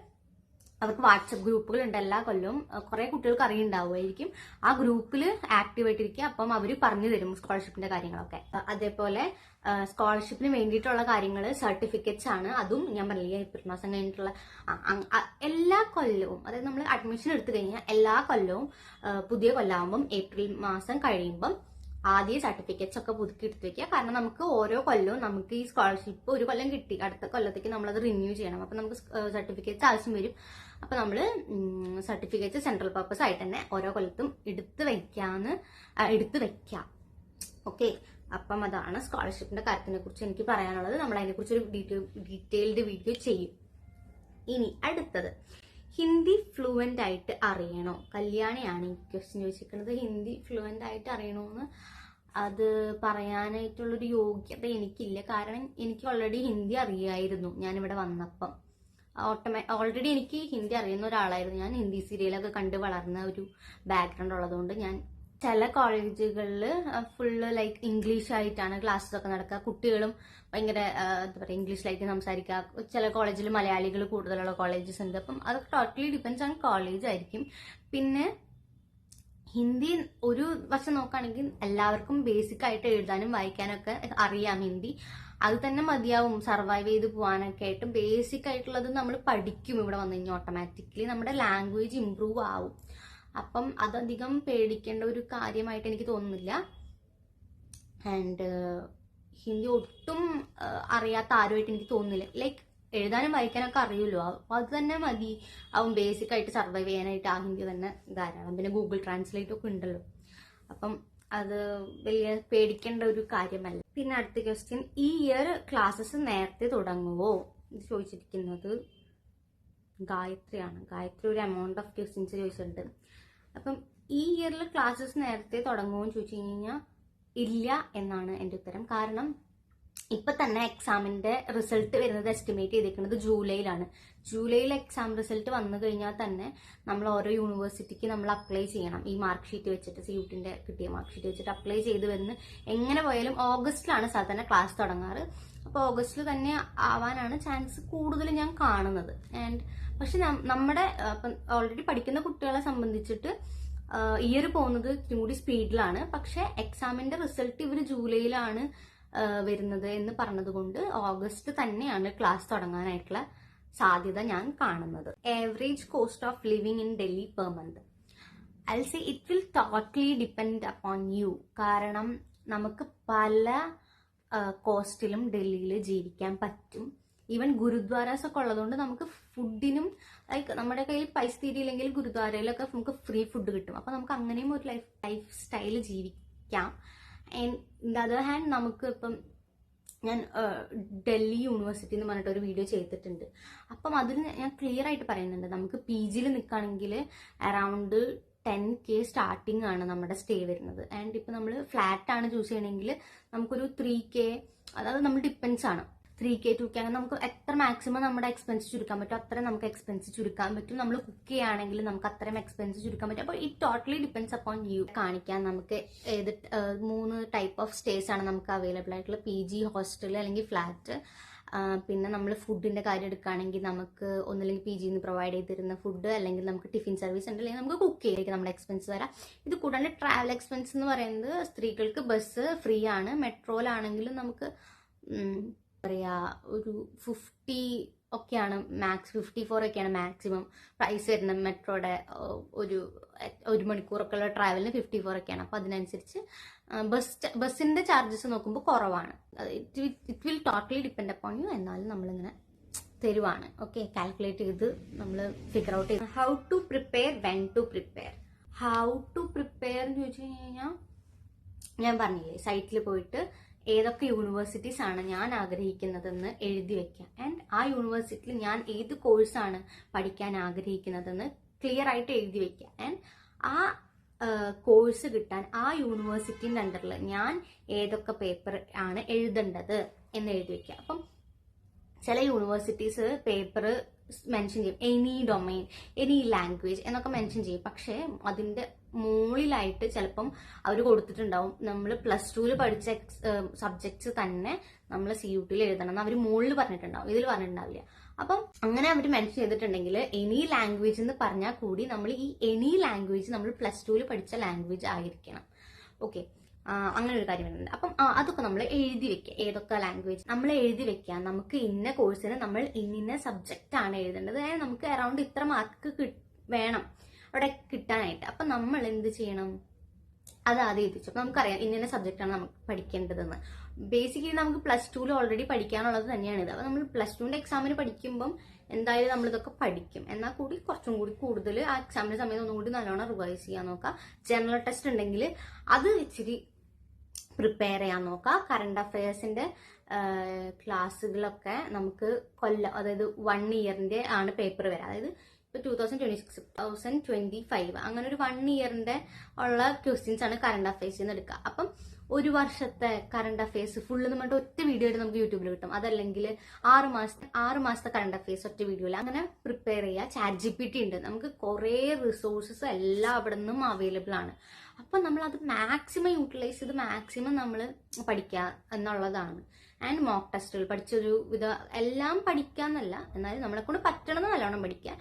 അവർക്ക് വാട്സപ്പ് ഗ്രൂപ്പുകൾ ഉണ്ട് എല്ലാ കൊല്ലവും. കുറെ കുട്ടികൾക്ക് അറിയുണ്ടാവുമായിരിക്കും. ആ ഗ്രൂപ്പിൽ ആക്റ്റീവ് ആയിട്ടിരിക്കുക. അപ്പം അവർ പറഞ്ഞു തരും സ്കോളർഷിപ്പിന്റെ കാര്യങ്ങളൊക്കെ. അതേപോലെ സ്കോളർഷിപ്പിന് വേണ്ടിയിട്ടുള്ള കാര്യങ്ങൾ, സർട്ടിഫിക്കറ്റ്സ് ആണ്. അതും ഞാൻ പറഞ്ഞില്ലേ, ഏപ്രിൽ മാസം കഴിഞ്ഞിട്ടുള്ള എല്ലാ കൊല്ലവും, അതായത് നമ്മൾ അഡ്മിഷൻ എടുത്തു കഴിഞ്ഞാൽ എല്ലാ കൊല്ലവും പുതിയ കൊല്ലമാകുമ്പം ഏപ്രിൽ മാസം കഴിയുമ്പം ആദ്യം സർട്ടിഫിക്കറ്റ്സ് ഒക്കെ പുതുക്കി എടുത്ത് വെക്കുക. കാരണം നമുക്ക് ഓരോ കൊല്ലവും നമുക്ക് ഈ സ്കോളർഷിപ്പ് ഒരു കൊല്ലം കിട്ടി, അടുത്ത കൊല്ലത്തേക്ക് നമ്മളത് റിന്യൂ ചെയ്യണം. അപ്പൊ നമുക്ക് സർട്ടിഫിക്കറ്റ്സ് ആവശ്യം വരും. അപ്പൊ നമ്മൾ സർട്ടിഫിക്കറ്റ്സ് സെൻട്രൽ പർപ്പസ് ആയിട്ട് തന്നെ ഓരോ കൊല്ലത്തും എടുത്ത് വെക്കാം. ഓക്കെ, അപ്പം അതാണ് സ്കോളർഷിപ്പിന്റെ കാര്യത്തിനെ കുറിച്ച് എനിക്ക് പറയാനുള്ളത്. നമ്മൾ അതിനെക്കുറിച്ച് ഒരു ഡീറ്റെയിൽഡ് വീഡിയോ ചെയ്യും. ഇനി അടുത്തത്, ഹിന്ദി ഫ്ലുവൻ്റ് ആയിട്ട് അറിയണോ? കല്യാണിയാണ് ഈ ക്വസ്റ്റ്യൻ ചോദിച്ചിരിക്കുന്നത്. ഹിന്ദി ഫ്ലുവൻ്റ് ആയിട്ട് അറിയണോന്ന് അത് പറയാനായിട്ടുള്ളൊരു യോഗ്യത എനിക്കില്ല. കാരണം എനിക്ക് ഓൾറെഡി ഹിന്ദി അറിയായിരുന്നു ഞാനിവിടെ വന്നപ്പം. ഓൾറെഡി എനിക്ക് ഹിന്ദി അറിയുന്ന ഒരാളായിരുന്നു. ഞാൻ ഹിന്ദി സീരിയലൊക്കെ കണ്ട് വളർന്ന ഒരു ബാക്ക്ഗ്രൗണ്ട് ഉള്ളതുകൊണ്ട് ഞാൻ ചില കോളേജുകളിൽ ഫുള്ള് ലൈക്ക് ഇംഗ്ലീഷ് ആയിട്ടാണ് ക്ലാസ്സസ് ഒക്കെ നടക്കുക. കുട്ടികളും ഭയങ്കര എന്താ പറയുക, ഇംഗ്ലീഷിലായിരിക്കും സംസാരിക്കുക. ചില കോളേജിൽ മലയാളികൾ കൂടുതലുള്ള കോളേജസ് ഉണ്ട്. അപ്പം അതൊക്കെ ടോട്ടലി ഡിപ്പെൻസ് ഓൺ കോളേജ് ആയിരിക്കും. പിന്നെ ഹിന്ദി ഒരു വശം നോക്കുകയാണെങ്കിൽ എല്ലാവർക്കും ബേസിക് ആയിട്ട് എഴുതാനും വായിക്കാനൊക്കെ അറിയാം ഹിന്ദി. അത് തന്നെ മതിയാവും സർവൈവ് ചെയ്ത് പോകാനൊക്കെ ആയിട്ട്. ബേസിക് ആയിട്ടുള്ളത് നമ്മൾ പഠിക്കും ഇവിടെ വന്നു കഴിഞ്ഞാൽ ഓട്ടോമാറ്റിക്കലി നമ്മുടെ ലാംഗ്വേജ് ഇമ്പ്രൂവ് ആവും. അപ്പം അതധികം പേടിക്കേണ്ട ഒരു കാര്യമായിട്ട് എനിക്ക് തോന്നുന്നില്ല. ആൻഡ് ഹിന്ദി ഒട്ടും അറിയാത്ത ആരുമായിട്ട് എനിക്ക് തോന്നുന്നില്ല. ലൈക്ക് എഴുതാനും വായിക്കാനൊക്കെ അറിയുമല്ലോ, അപ്പൊ അത് തന്നെ മതി ആവും ബേസിക് ആയിട്ട് സർവൈവ് ചെയ്യാനായിട്ട്. ആ ഹിന്ദി തന്നെ ധാരാളം. പിന്നെ ഗൂഗിൾ ട്രാൻസ്ലേറ്റ് ഒക്കെ ഉണ്ടല്ലോ. അപ്പം അത് വലിയ പേടിക്കേണ്ട ഒരു കാര്യമല്ല. പിന്നെ അടുത്ത ക്വസ്റ്റ്യൻ, ഈ ഇയർ ക്ലാസ്സസ് നേരത്തെ തുടങ്ങുമോ? ഇത് ചോദിച്ചിരിക്കുന്നത് ഗായത്രിയാണ്. ഗായത്രി ഒരു എമൗണ്ട് ഓഫ് ക്വസ്റ്റ്യൻസ് ചോദിച്ചിട്ടുണ്ട്. അപ്പം ഈ ഇയറിൽ ക്ലാസ്സസ് നേരത്തെ തുടങ്ങുമോ എന്ന് ചോദിച്ചു കഴിഞ്ഞാൽ ഇല്ല എന്നാണ് എൻ്റെ ഉത്തരം. കാരണം ഇപ്പൊ തന്നെ എക്സാമിന്റെ റിസൾട്ട് വരുന്നത് എസ്റ്റിമേറ്റ് ചെയ്തിരിക്കുന്നത് ജൂലൈയിലാണ്. ജൂലൈയിൽ എക്സാം റിസൾട്ട് വന്നു കഴിഞ്ഞാൽ തന്നെ നമ്മൾ ഓരോ യൂണിവേഴ്സിറ്റിക്ക് നമ്മൾ അപ്ലൈ ചെയ്യണം. ഈ മാർക്ക് ഷീറ്റ് വെച്ചിട്ട്, സിയൂട്ടിന്റെ കിട്ടിയ മാർക്ക് ഷീറ്റ് വെച്ചിട്ട് അപ്ലൈ ചെയ്ത് വന്ന് എങ്ങനെ പോയാലും ഓഗസ്റ്റിലാണ് സാധാരണ ക്ലാസ് തുടങ്ങാറ്. അപ്പോൾ ഓഗസ്റ്റിൽ തന്നെ ആവാനാണ് ചാൻസ് കൂടുതൽ ഞാൻ കാണുന്നത്. പക്ഷെ നമ്മുടെ ഓൾറെഡി പഠിക്കുന്ന കുട്ടികളെ സംബന്ധിച്ചിട്ട് ഇയർ പോകുന്നത് കൂടി സ്പീഡിലാണ്. പക്ഷെ എക്സാമിന്റെ റിസൾട്ട് ഇവർ ജൂലൈയിലാണ് വരുന്നത് എന്ന് പറഞ്ഞതുകൊണ്ട് ഓഗസ്റ്റ് തന്നെയാണ് ക്ലാസ് തുടങ്ങാനായിട്ടുള്ള സാധ്യത ഞാൻ കാണുന്നത്. Average cost of living in Delhi per month, I say it will totally depend upon U. കാരണം നമുക്ക് പല കോസ്റ്റിലും ഡൽഹിയിൽ ജീവിക്കാൻ പറ്റും. ഈവൻ ഗുരുദ്വാരാസ് ഒക്കെ ഉള്ളതുകൊണ്ട് നമുക്ക് ഫുഡിനും ലൈക്ക് നമ്മുടെ കയ്യിൽ പൈസ തീരിയില്ലെങ്കിൽ ഗുരുദ്വാരയിലൊക്കെ നമുക്ക് ഫ്രീ ഫുഡ് കിട്ടും. അപ്പൊ നമുക്ക് അങ്ങനെയും ഒരു ലൈഫ് സ്റ്റൈൽ ജീവിക്കാം. And in the other hand നമുക്ക് ഇപ്പം ഞാൻ ഡൽഹി യൂണിവേഴ്സിറ്റി എന്ന് പറഞ്ഞിട്ട് ഒരു വീഡിയോ ചെയ്തിട്ടുണ്ട്. അപ്പം അതിൽ ഞാൻ ക്ലിയർ ആയിട്ട് പറയുന്നുണ്ട്, നമുക്ക് പി ജിയിൽ നിൽക്കുകയാണെങ്കിൽ അറൗണ്ട് 10K സ്റ്റാർട്ടിങ് ആണ് നമ്മുടെ സ്റ്റേ വരുന്നത്. ആൻഡ് ഇപ്പം നമ്മൾ ഫ്ലാറ്റ് ആണ് ചൂസ് ചെയ്യണമെങ്കിൽ നമുക്കൊരു 3K, അതായത് നമ്മൾ ഡിപ്പെൻസ് ആണ് 3K 2K അങ്ങനെ നമുക്ക് എത്ര മാക്സിമം നമ്മുടെ എക്സ്പെൻസ് ചുരുക്കാൻ പറ്റും അത്ര നമുക്ക് എക്സ്പെൻസ് ചുരുക്കാൻ പറ്റും. നമ്മൾ കുക്ക് ചെയ്യുകയാണെങ്കിൽ നമുക്ക് അത്രയും എക്സ്പെൻസ് ചുരുക്കാൻ പറ്റും. അപ്പോൾ it totally depends upon you. കാണിക്കാൻ നമുക്ക് 3 ടൈപ്പ് ഓഫ് സ്റ്റേസ് ആണ് നമുക്ക് അവൈലബിൾ ആയിട്ടുള്ള, PG, ഹോസ്റ്റൽ അല്ലെങ്കിൽ ഫ്ലാറ്റ്. പിന്നെ നമ്മൾ ഫുഡിന്റെ കാര്യം എടുക്കുകയാണെങ്കിൽ നമുക്ക് ഒന്നില്ലെങ്കിൽ PG നിന്ന് പ്രൊവൈഡ് ചെയ്തിരുന്ന ഫുഡ്, അല്ലെങ്കിൽ നമുക്ക് ടിഫിൻ സർവീസ് ഉണ്ട്, അല്ലെങ്കിൽ നമുക്ക് കുക്ക് ചെയ്തിരിക്കും നമ്മുടെ എക്സ്പെൻസ് വരാം. ഇത് കൂടാണ്ട് ട്രാവൽ എക്സ്പെൻസ് എന്ന് പറയുന്നത് സ്ത്രീകൾക്ക് ബസ് ഫ്രീ ആണ്. മെട്രോയിലാണെങ്കിലും നമുക്ക് പറയാ ഒരു 50 ഒക്കെയാണ് മാക്സ്, 54 ഒക്കെയാണ് മാക്സിമം പ്രൈസ് വരുന്നത്. മെട്രോയുടെ ഒരു മണിക്കൂറൊക്കെ ഉള്ള ട്രാവലിന് 54 ഒക്കെയാണ്. അപ്പൊ അതിനനുസരിച്ച് ബസ്സിന്റെ ചാർജസ് നോക്കുമ്പോൾ കുറവാണ്. It will totally depend upon you. എന്നാലും നമ്മളിങ്ങനെ തരുവാണ്. ഓക്കെ, കാൽക്കുലേറ്റ് ചെയ്ത് നമ്മൾ ഫിഗർ ഔട്ട് ചെയ്ത്. How to prepare, when to prepare. How to prepare എന്ന് ചോദിച്ചു കഴിഞ്ഞാൽ ഞാൻ പറഞ്ഞില്ലേ, സൈറ്റിൽ പോയിട്ട് ഏതൊക്കെ യൂണിവേഴ്സിറ്റീസ് ആണ് ഞാൻ ആഗ്രഹിക്കുന്നതെന്ന് എഴുതി വെക്കാം. ആൻഡ് ആ യൂണിവേഴ്സിറ്റിയിൽ ഞാൻ ഏത് കോഴ്സാണ് പഠിക്കാൻ ആഗ്രഹിക്കുന്നതെന്ന് ക്ലിയർ ആയിട്ട് എഴുതി വെക്കാം. ആൻഡ് ആ കോഴ്സ് കിട്ടാൻ ആ യൂണിവേഴ്സിറ്റിന്റെ അണ്ടറിൽ ഞാൻ ഏതൊക്കെ പേപ്പർ ആണ് എഴുതേണ്ടത് എന്ന് എഴുതി വെക്കാം. അപ്പം ചില യൂണിവേഴ്സിറ്റീസ് പേപ്പർ മെൻഷൻ ചെയ്യും, എനി ഡൊമൈൻ, എനി ലാംഗ്വേജ് എന്നൊക്കെ മെൻഷൻ ചെയ്യും. പക്ഷേ അതിന്റെ മുകളിലായിട്ട് ചിലപ്പം അവർ കൊടുത്തിട്ടുണ്ടാവും നമ്മൾ +2 പഠിച്ച സബ്ജക്ട്സ് തന്നെ നമ്മൾ CUT എഴുതണം എന്ന് അവർ മുകളിൽ പറഞ്ഞിട്ടുണ്ടാവും, ഇതിൽ പറഞ്ഞിട്ടുണ്ടാവില്ല. അപ്പം അങ്ങനെ അവർ മെൻഷൻ ചെയ്തിട്ടുണ്ടെങ്കിൽ എനി ലാംഗ്വേജ് എന്ന് പറഞ്ഞാൽ കൂടി നമ്മൾ ഈ എനി ലാംഗ്വേജ് നമ്മൾ +2 പഠിച്ച ലാംഗ്വേജ് ആയിരിക്കണം. ഓക്കെ, അങ്ങനെ ഒരു കാര്യം വരുന്നുണ്ട്. അപ്പം അതൊക്കെ നമ്മൾ എഴുതി വെക്കുക, ഏതൊക്കെ ലാംഗ്വേജ് നമ്മൾ എഴുതി വെക്കുക. നമുക്ക് ഇന്ന കോഴ്സിന് നമ്മൾ ഇന്ന സബ്ജക്റ്റ് ആണ് എഴുതേണ്ടത്, അതായത് നമുക്ക് അറൌണ്ട് ഇത്ര മാർക്ക് വേണം അവിടെ കിട്ടാനായിട്ട്. അപ്പം നമ്മൾ എന്ത് ചെയ്യണം, അത് ആദ്യം എഴുതിച്ചു. അപ്പം നമുക്കറിയാം ഇന്ന സബ്ജക്റ്റാണ് നമുക്ക് പഠിക്കേണ്ടതെന്ന്. ബേസിക്കലി നമുക്ക് +2 ഓൾറെഡി പഠിക്കാനുള്ളത് തന്നെയാണ് ഇത്. അപ്പം നമ്മൾ +2ന്റെ എക്സാമിന് പഠിക്കുമ്പം എന്തായാലും നമ്മളിതൊക്കെ പഠിക്കും. എന്നാൽ കൂടി കുറച്ചും കൂടി കൂടുതൽ ആ എക്സാമിന്റെ സമയത്ത് ഒന്നും കൂടി നല്ലോണം റിവൈസ് ചെയ്യാൻ നോക്കുക. ജനറൽ ടെസ്റ്റ് ഉണ്ടെങ്കിൽ അത് ഇച്ചിരി പ്രിപ്പയർ ചെയ്യാൻ നോക്കുക. കറണ്ട് അഫയേഴ്സിന്റെ ക്ലാസ്സുകളൊക്കെ നമുക്ക് അതായത് 1 ഇയറിന്റെ ആണ് പേപ്പർ വരിക. അതായത് ഇപ്പൊ 2026, 2025 അങ്ങനെ ഒരു 1 ഇയറിന്റെ ഉള്ള ക്വസ്റ്റ്യൻസ് ആണ് കറണ്ട് അഫയേഴ്സിൽ നിന്ന് എടുക്കുക. അപ്പം ഒരു വർഷത്തെ കറണ്ട് അഫയേഴ്സ് ഫുള്ള് എന്ന് പറഞ്ഞിട്ട് ഒറ്റ വീഡിയോ ആയിട്ട് നമുക്ക് യൂട്യൂബിൽ കിട്ടും. അതല്ലെങ്കിൽ 6 മാസത്തെ കറണ്ട് അഫയേഴ്സ് ഒറ്റ വീഡിയോയിൽ അങ്ങനെ പ്രിപ്പയർ ചെയ്യുക. ChatGPT ഉണ്ട്, നമുക്ക് കുറേ റിസോഴ്സസ് എല്ലാം അവിടെ നിന്നും അവൈലബിൾ ആണ്. അപ്പം നമ്മൾ അത് മാക്സിമം യൂട്ടിലൈസ് ചെയ്ത് മാക്സിമം നമ്മൾ പഠിക്കുക എന്നുള്ളതാണ്. ആൻഡ് മോക്ക് ടെസ്റ്റുകൾ പഠിച്ചൊരു എല്ലാം പഠിക്കാന്നല്ല, എന്നാലും നമ്മളെ കൊണ്ട് പറ്റണമെന്ന് നല്ലോണം പഠിക്കുക.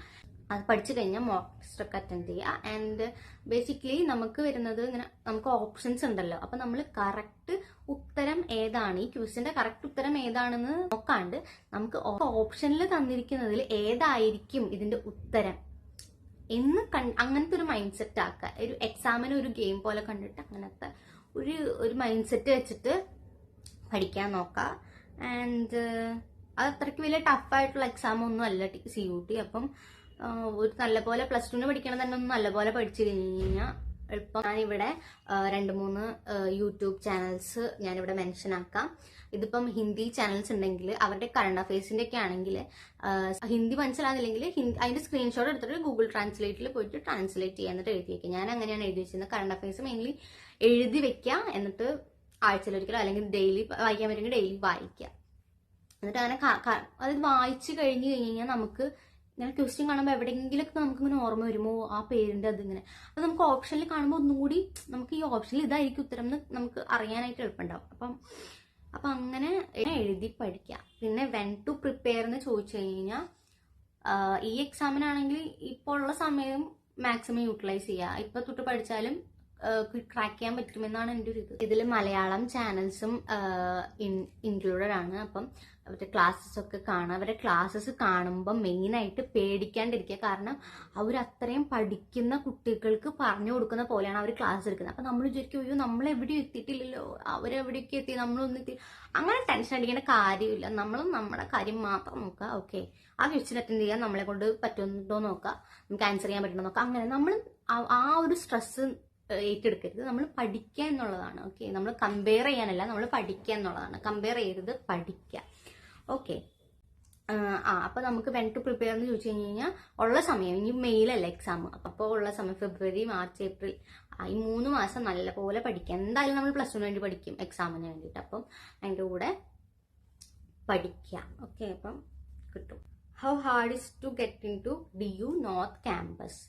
അത് പഠിച്ചു കഴിഞ്ഞാൽ മോക്ക് ടെസ്റ്റ് ഒക്കെ അറ്റൻഡ് ചെയ്യുക. ആൻഡ് ബേസിക്കലി നമുക്ക് വരുന്നത് ഇങ്ങനെ നമുക്ക് ഓപ്ഷൻസ് ഉണ്ടല്ലോ, അപ്പൊ നമ്മൾ കറക്റ്റ് ഉത്തരം ഏതാണ്, ഈ ക്വസ്റ്റിന്റെ കറക്റ്റ് ഉത്തരം ഏതാണെന്ന് നോക്കാണ്ട് നമുക്ക് ഓപ്ഷനിൽ തന്നിരിക്കുന്നതിൽ ഏതായിരിക്കും ഇതിന്റെ ഉത്തരം എന്ന് അങ്ങനത്തെ ഒരു മൈൻഡ് സെറ്റ് ആക്കുക. ഒരു എക്സാമിന് ഒരു ഗെയിം പോലെ കണ്ടിട്ട് അങ്ങനത്തെ ഒരു മൈൻഡ് സെറ്റ് വെച്ചിട്ട് പഠിക്കാൻ നോക്കുക. ആൻഡ് അത് അത്രയ്ക്ക് വലിയ ടഫായിട്ടുള്ള എക്സാം ഒന്നും അല്ല CUT. അപ്പം ഒരു നല്ലപോലെ +2 പഠിക്കണം തന്നെ ഒന്ന് നല്ലപോലെ പഠിച്ചു കഴിഞ്ഞാൽ എളുപ്പം. ഞാനിവിടെ 2-3 യൂട്യൂബ് ചാനൽസ് ഞാനിവിടെ മെൻഷൻ ആക്കാം. ഇതിപ്പം ഹിന്ദി ചാനൽസ് ഉണ്ടെങ്കിൽ അവരുടെ കറണ്ട് അഫയേഴ്സിന്റെ ഒക്കെ ആണെങ്കിൽ ഹിന്ദി മനസ്സിലാകുന്നില്ലെങ്കിൽ അതിന്റെ സ്ക്രീൻഷോട്ട് എടുത്തിട്ട് ഗൂഗിൾ ട്രാൻസ്ലേറ്റിൽ പോയിട്ട് ട്രാൻസ്ലേറ്റ് ചെയ്യാൻ എന്നിട്ട് എഴുതി വെക്കുക. ഞാൻ അങ്ങനെയാണ് എഴുതി വെച്ചിരുന്നത്. കറണ്ട് അഫയേഴ്സ് മെയിൻലി എഴുതി വെക്കുക, എന്നിട്ട് ആഴ്ചയിലൊരിക്കലോ അല്ലെങ്കിൽ ഡെയിലി വായിക്കാൻ പറ്റുമെങ്കിൽ ഡെയിലി വായിക്കുക. എന്നിട്ട് അങ്ങനെ അത് വായിച്ചു കഴിഞ്ഞ് കഴിഞ്ഞാൽ നമുക്ക് ഇങ്ങനെ ക്വസ്റ്റ്യൻ കാണുമ്പോൾ എവിടെയെങ്കിലൊക്കെ നമുക്ക് ഇങ്ങനെ ഓർമ്മ വരുമോ ആ പേരിന്റെ അതിങ്ങനെ. അത് നമുക്ക് ഓപ്ഷനിൽ കാണുമ്പോൾ ഒന്നും കൂടി നമുക്ക് ഈ ഓപ്ഷനിൽ ഇതായിരിക്കും ഉത്തരം എന്ന് നമുക്ക് അറിയാനായിട്ട് എളുപ്പമുണ്ടാവും. അപ്പം അങ്ങനെ എഴുതി പഠിക്കുക. പിന്നെ വെൻ ടു പ്രിപ്പയർ എന്ന് ചോദിച്ചു കഴിഞ്ഞാൽ ഈ എക്സാമിനാണെങ്കിൽ ഇപ്പോൾ ഉള്ള സമയം മാക്സിമം യൂട്ടിലൈസ് ചെയ്യുക. ഇപ്പൊ തൊട്ട് പഠിച്ചാലും ക്രാക്ക് ചെയ്യാൻ പറ്റുമെന്നാണ് എൻ്റെ ഒരു ഇതിൽ മലയാളം ചാനൽസും ഇൻക്ലൂഡഡ് ആണ്. അപ്പം അവരുടെ ക്ലാസ്സസ് ഒക്കെ കാണുക. അവരുടെ ക്ലാസ്സസ് കാണുമ്പോൾ മെയിനായിട്ട് പേടിക്കാണ്ടിരിക്കുക. കാരണം അവർ അത്രയും പഠിക്കുന്ന കുട്ടികൾക്ക് പറഞ്ഞു കൊടുക്കുന്ന പോലെയാണ് അവർ ക്ലാസ് എടുക്കുന്നത്. അപ്പം നമ്മൾ വിചാരിക്കും അയ്യോ നമ്മളെവിടെയും എത്തിയിട്ടില്ലല്ലോ, അവരെവിടെയൊക്കെ എത്തി, നമ്മളൊന്നും എത്തി. അങ്ങനെ ടെൻഷൻ അടിക്കേണ്ട കാര്യമില്ല. നമ്മളും നമ്മുടെ കാര്യം മാത്രം നോക്കുക. ഓക്കെ, ആ ക്വസ്റ്റ്യൻ അറ്റൻഡ് ചെയ്യാൻ നമ്മളെ കൊണ്ട് പറ്റുന്നുണ്ടോ നോക്കുക, നമുക്ക് ആൻസർ ചെയ്യാൻ പറ്റണോ നോക്കുക. അങ്ങനെ നമ്മൾ ആ ഒരു സ്ട്രെസ് ഏറ്റെടുക്കരുത്. നമ്മൾ പഠിക്കുക എന്നുള്ളതാണ്. ഓക്കെ, നമ്മൾ കമ്പയർ ചെയ്യാനല്ല, നമ്മൾ പഠിക്കുക എന്നുള്ളതാണ്. കമ്പയർ ചെയ്തത് പഠിക്കുക. ഓക്കെ, അപ്പൊ നമുക്ക് വെൻ ടു പ്രിപ്പയർ എന്ന് ചോദിച്ചു കഴിഞ്ഞാൽ ഉള്ള സമയം ഇനി മെയിലല്ല എക്സാം. അപ്പോൾ ഉള്ള സമയം ഫെബ്രുവരി, മാർച്ച്, ഏപ്രിൽ ഈ 3 മാസം നല്ലപോലെ പഠിക്കാം. എന്തായാലും നമ്മൾ +1 വേണ്ടി പഠിക്കും എക്സാമിന് വേണ്ടിയിട്ട്. അപ്പം അതിൻ്റെ കൂടെ പഠിക്കാം. ഓക്കെ, അപ്പം കിട്ടും. How hard is to get into DU north campus?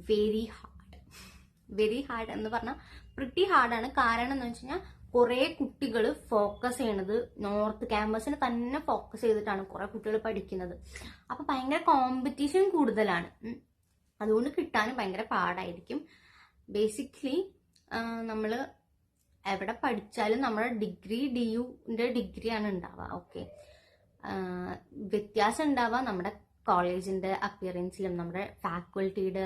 Very hard എന്ന് പറഞ്ഞാൽ പ്രിറ്റി ഹാർഡാണ്. കാരണം എന്ന് വെച്ച് കഴിഞ്ഞാൽ കുറെ കുട്ടികൾ ഫോക്കസ് ചെയ്യണത് നോർത്ത് ക്യാമ്പസിനെ തന്നെ ഫോക്കസ് ചെയ്തിട്ടാണ് കുറെ കുട്ടികൾ പഠിക്കുന്നത്. അപ്പൊ ഭയങ്കര കോമ്പറ്റീഷൻ കൂടുതലാണ്. അതുകൊണ്ട് കിട്ടാനും ഭയങ്കര പാടായിരിക്കും. ബേസിക്കലി നമ്മൾ എവിടെ പഠിച്ചാലും നമ്മുടെ ഡിഗ്രി DUന്റെ ഡിഗ്രിയാണ് ഉണ്ടാവുക. ഓക്കെ, വ്യത്യാസം ഉണ്ടാവുക നമ്മുടെ കോളേജിന്റെ അപ്പിയറൻസിലും നമ്മുടെ ഫാക്കൽറ്റിയുടെ